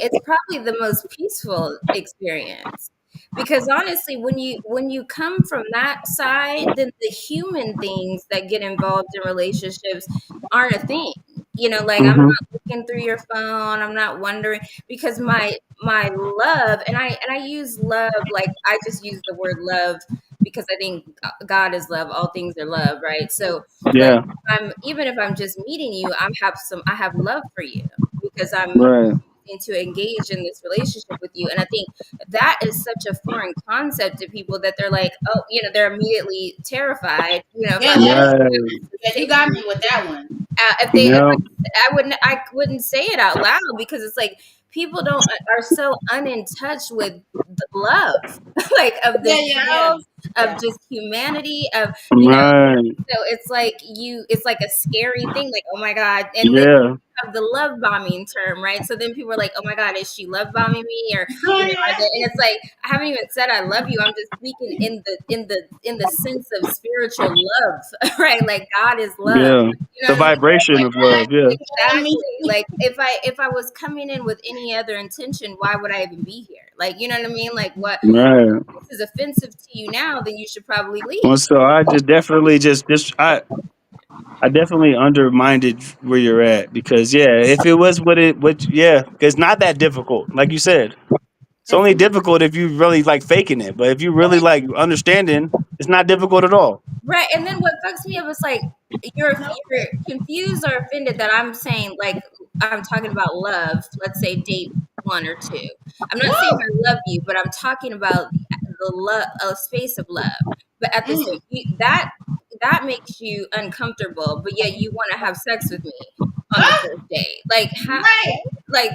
Speaker 4: it's probably the most peaceful experience because honestly, when you come from that side, then the human things that get involved in relationships aren't a thing. You know, like I'm
Speaker 3: Hmm.
Speaker 4: not looking through your phone. I'm not wondering because my love and I use love like I just use the word love because I think God is love. All things are love, right? So like
Speaker 3: Yeah.
Speaker 4: I'm even if I'm just meeting you, I have love for you because I'm
Speaker 3: Right.
Speaker 4: to engage in this relationship with you. And I think that is such a foreign concept to people that they're like, oh, you know, they're immediately terrified. You know, if
Speaker 1: Yeah,
Speaker 4: I'm
Speaker 1: that is
Speaker 3: Right.
Speaker 1: true.
Speaker 4: to
Speaker 1: Yeah,
Speaker 4: say
Speaker 1: you got me with that one.
Speaker 4: if
Speaker 3: Yeah.
Speaker 4: I wouldn't say it out loud because it's like people don't are so unin touch with the love like of
Speaker 1: Yeah, yeah, yeah,
Speaker 4: themselves of
Speaker 1: yeah.
Speaker 4: just humanity of you know
Speaker 3: Right.
Speaker 4: so it's like a scary thing like oh my god and then
Speaker 3: Yeah.
Speaker 4: of the love bombing term, right? So then people are like, "Oh my God, is she love bombing me?" Or
Speaker 1: Oh
Speaker 4: you know, are they,
Speaker 1: yeah.
Speaker 4: and it's like I haven't even said I love you. I'm just speaking in the sense of spiritual love, right? Like God is love.
Speaker 3: Yeah.
Speaker 4: You know
Speaker 3: The
Speaker 4: what I mean?
Speaker 3: vibration of love. Yeah.
Speaker 1: Yeah, me.
Speaker 4: Exactly. Like if I was coming in with any other intention, why would I even be here? Like you know what I mean? Like what
Speaker 3: Right.
Speaker 4: this is offensive to you now, then you should probably
Speaker 3: Well,
Speaker 4: leave.
Speaker 3: so I just definitely just I definitely undermined where you're at because yeah, if it was what yeah, it's not that difficult. Like you said, it's
Speaker 4: It's
Speaker 3: only difficult if you really like faking it. But if you really like understanding, it's not difficult at all.
Speaker 4: right, and then what fucks me up is like you're confused or offended that I'm saying like I'm talking about love. Let's say date one or two. I'm not saying
Speaker 1: Woo!
Speaker 4: I love you, but I'm talking about the love, a space of love. But at the same
Speaker 1: Mm.
Speaker 4: that makes you uncomfortable, but yet you want to have sex with me on the
Speaker 1: Ah,
Speaker 4: first date. Like how?
Speaker 1: right.
Speaker 4: Like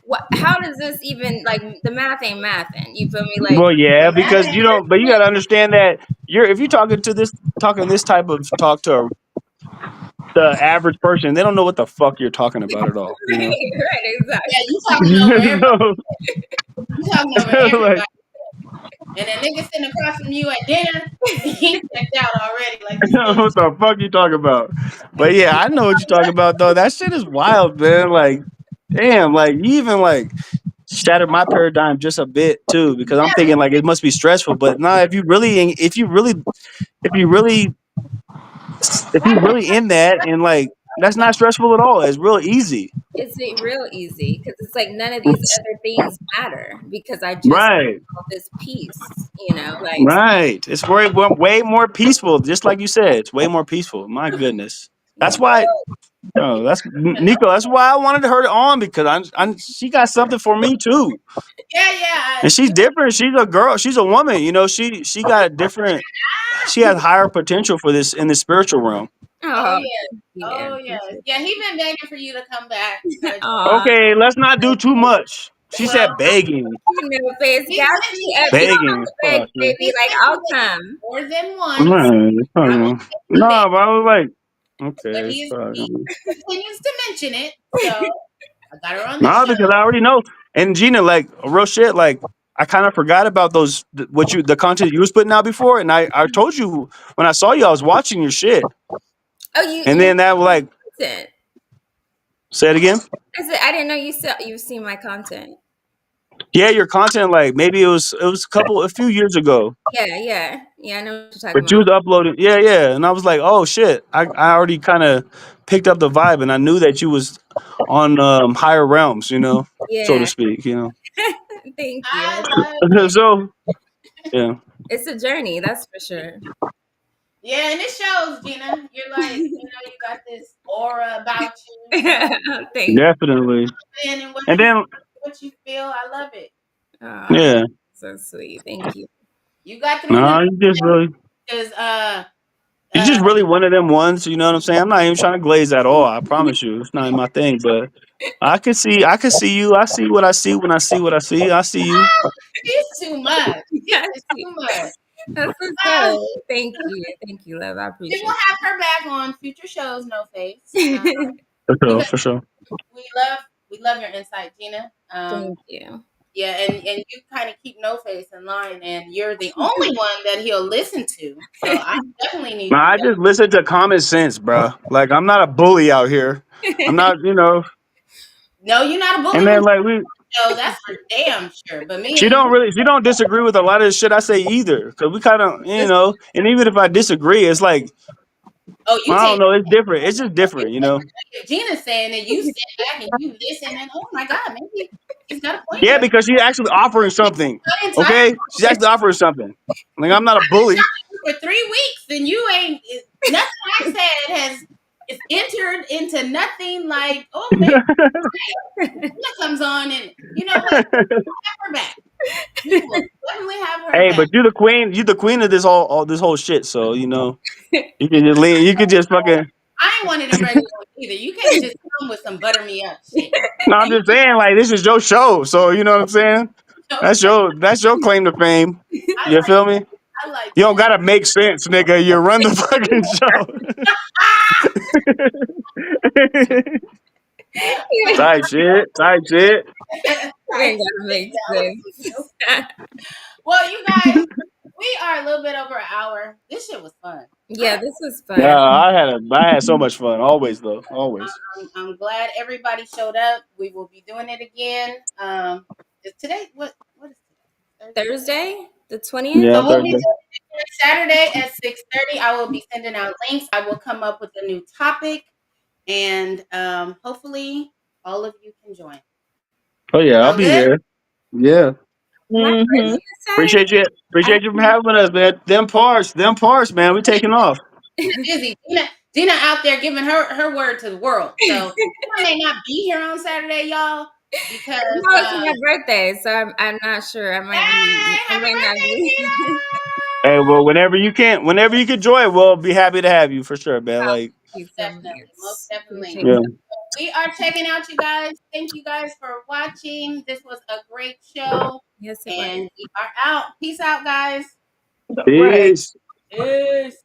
Speaker 4: what? How does this even like the math ain't mathing? You feel me? Like
Speaker 3: Well, yeah,
Speaker 1: That
Speaker 3: because
Speaker 1: ain't
Speaker 3: you don't. But you
Speaker 1: happening.
Speaker 3: got to understand that you're if you're talking this type of talk to the average person, they don't know what the fuck you're talking about at all. You know.
Speaker 4: right, right,
Speaker 1: Yeah,
Speaker 4: exactly.
Speaker 1: you talking over everybody.
Speaker 3: So,
Speaker 1: You talking over
Speaker 3: like,
Speaker 1: everybody. And the nigga sitting across from you at dinner, he checked out already. Like this fool.
Speaker 3: what the fuck you talking about? But yeah, I know what you're talking about though. That shit is wild, man. Like, damn, like you even like shattered my paradigm just a bit too, because I'm thinking like it must be stressful. But nah, if you really, if you really in that and like that's not stressful at all. It's real easy.
Speaker 4: It's real easy because it's like none of these
Speaker 3: It's,
Speaker 4: other things matter because I just
Speaker 3: right,
Speaker 4: felt this peace, you know, like
Speaker 3: right. It's way more peaceful. Just like you said, it's way more peaceful. My goodness. That's why. No, that's Nico. That's why I wanted her on because she got something for me too,
Speaker 1: Yeah, yeah.
Speaker 3: and she's different. She's a girl. She's a woman. You know, she got a different. She has higher potential for this in the spiritual realm.
Speaker 1: Oh
Speaker 4: oh,
Speaker 1: yeah.
Speaker 4: thank you, I
Speaker 1: Oh yes.
Speaker 4: appreciate
Speaker 1: Yeah, he been begging for you to come back.
Speaker 4: that. Aw,
Speaker 3: Okay, let's not do too much. She
Speaker 1: Well,
Speaker 3: said begging,
Speaker 4: you know, face
Speaker 1: he's
Speaker 4: gas
Speaker 1: mentioned
Speaker 4: me
Speaker 1: it.
Speaker 4: up. You don't have
Speaker 3: begging.
Speaker 4: to beg,
Speaker 3: Fuck, man.
Speaker 4: baby.
Speaker 1: He's
Speaker 4: Like I'll
Speaker 1: mentioned it
Speaker 4: come.
Speaker 1: more than once.
Speaker 3: Man, it's
Speaker 1: I
Speaker 3: fine,
Speaker 1: won't
Speaker 3: man.
Speaker 1: say
Speaker 3: No,
Speaker 1: verbatim,
Speaker 3: but I was like,
Speaker 1: but
Speaker 3: okay, it's fine.
Speaker 1: he continues to mention it. So I got her on the
Speaker 3: No, because
Speaker 1: show.
Speaker 3: I already know. And Gina, like real shit, like I kind of forgot about those the content you was putting out before, and I told you when I saw you, I was watching your shit,
Speaker 4: Oh,
Speaker 3: and
Speaker 4: you
Speaker 3: then that like
Speaker 4: content.
Speaker 3: say it again.
Speaker 4: I said I didn't know you've seen my content.
Speaker 3: Yeah, your content like maybe it was a few years ago,
Speaker 4: Yeah, yeah, yeah. I know what you're talking
Speaker 3: but you
Speaker 4: about.
Speaker 3: was uploading. Yeah, yeah, and I was like, oh shit, I already kind of picked up the vibe, and I knew that you was on higher realms, so to
Speaker 4: Yeah,
Speaker 3: speak,
Speaker 4: thank you.
Speaker 1: I love it.
Speaker 3: so yeah.
Speaker 4: It's a journey, that's for sure.
Speaker 1: Yeah, and it shows, Gina. You're like, you got this aura about you.
Speaker 4: Thank
Speaker 3: Definitely.
Speaker 1: And in
Speaker 3: And then
Speaker 1: what you feel, I love it.
Speaker 4: Aw,
Speaker 3: yeah.
Speaker 4: so sweet. Thank you.
Speaker 1: You got through them
Speaker 3: No,
Speaker 1: because
Speaker 3: you
Speaker 1: uh
Speaker 3: just really one of them ones, you know what I'm saying? I'm not even trying to glaze at all. I promise you. It's not my thing, but I can see you. I see what I see when I see what I see. I see you.
Speaker 1: she's too much. She's
Speaker 4: That's
Speaker 1: just
Speaker 4: sweet.
Speaker 1: too much.
Speaker 4: That's so
Speaker 1: Uh,
Speaker 4: good. Thank you. Thank you, love. I
Speaker 1: we will
Speaker 4: appreciate
Speaker 1: have her back on future shows, no face.
Speaker 4: it.
Speaker 3: For sure,
Speaker 1: Because
Speaker 3: for sure.
Speaker 1: we love We love your insight, Gina.
Speaker 4: Thank you.
Speaker 1: Yeah, and you kind of keep No Face in line, and you're the only one that he'll listen to. So I definitely need
Speaker 3: Nah,
Speaker 1: you
Speaker 3: I
Speaker 1: guys.
Speaker 3: just listen to common sense, bro. Like I'm not a bully out here. I'm not,
Speaker 1: No, you're not a bully
Speaker 3: and
Speaker 1: on
Speaker 3: then
Speaker 1: the
Speaker 3: like we
Speaker 1: show. That's for damn sure. But me
Speaker 3: she
Speaker 1: and
Speaker 3: don't
Speaker 1: you,
Speaker 3: really she don't disagree with a lot of the shit I say either. Cause we kind of, and even if I disagree, it's like
Speaker 1: oh, you
Speaker 3: I don't
Speaker 1: take
Speaker 3: know, it's different. It's just
Speaker 1: you
Speaker 3: different,
Speaker 1: take Gina's saying, and you sit back and you listen, and oh my god, maybe she's got a point
Speaker 3: Yeah,
Speaker 1: there.
Speaker 3: because she's actually offering something.
Speaker 1: I'm entitled
Speaker 3: Okay, she's actually offering something. Like I'm not a bully.
Speaker 1: for 3 weeks, and you ain't nothing I said has is entered into nothing like oh maybe Gina comes on, and you know what? Have her back. We will definitely have her
Speaker 3: Hey,
Speaker 1: back.
Speaker 3: but you the queen. You the queen of this whole shit. So you can just lean. You can just fucking.
Speaker 1: I ain't one of them regular ones either. You can't just come with some butter me up shit.
Speaker 3: No, I'm just saying. Like this is your show. So you know what I'm saying.
Speaker 1: Okay,
Speaker 3: That's your claim to fame.
Speaker 1: I
Speaker 3: You
Speaker 1: like
Speaker 3: feel me?
Speaker 1: I like
Speaker 3: You don't
Speaker 1: that.
Speaker 3: gotta make sense, nigga. You run the fucking
Speaker 1: Ah!
Speaker 3: show. Tight shit. Tight shit.
Speaker 4: You ain't gotta make sense.
Speaker 1: Well, you guys, we are a little bit over an hour. This shit was fun.
Speaker 4: Yeah, this was
Speaker 3: No,
Speaker 4: fun.
Speaker 3: I had so much fun. Always though. Always.
Speaker 1: I'm glad everybody showed up. We will be doing it again. Is today what is today? Thursday.
Speaker 4: Thursday, the 20th.
Speaker 3: Yeah,
Speaker 1: So we'll be
Speaker 3: Thursday.
Speaker 1: doing it Saturday at 6:30. I will be sending out links. I will come up with a new topic, and hopefully all of you can join.
Speaker 3: Oh yeah, I'll
Speaker 1: Sound
Speaker 3: be
Speaker 1: good?
Speaker 3: there. Yeah.
Speaker 4: My
Speaker 2: Hmm.
Speaker 4: birthday is
Speaker 3: Appreciate
Speaker 4: Saturday.
Speaker 3: you.
Speaker 4: I
Speaker 3: Appreciate you for having us, man. Them parts, man. We taking off.
Speaker 1: Gina busy. Gina out there giving her word to the world. So Gina may not be here on Saturday, y'all, because
Speaker 4: no, it's my birthday, so I'm not sure.
Speaker 1: hey,
Speaker 4: I
Speaker 1: happy
Speaker 4: might not
Speaker 1: birthday,
Speaker 4: be.
Speaker 1: Gina!
Speaker 3: Hey, well, whenever you can join, we'll be happy to have you for sure, man. Like,
Speaker 4: Thank you so
Speaker 1: Definitely, most
Speaker 4: much.
Speaker 1: definitely.
Speaker 4: Appreciate
Speaker 3: yeah.
Speaker 4: that.
Speaker 1: We are checking out, you guys. Thank you guys for watching. This was a great show,
Speaker 4: Yes, it was.
Speaker 1: and we are out. Peace out, guys.
Speaker 2: Right.
Speaker 3: Peace.
Speaker 1: Peace.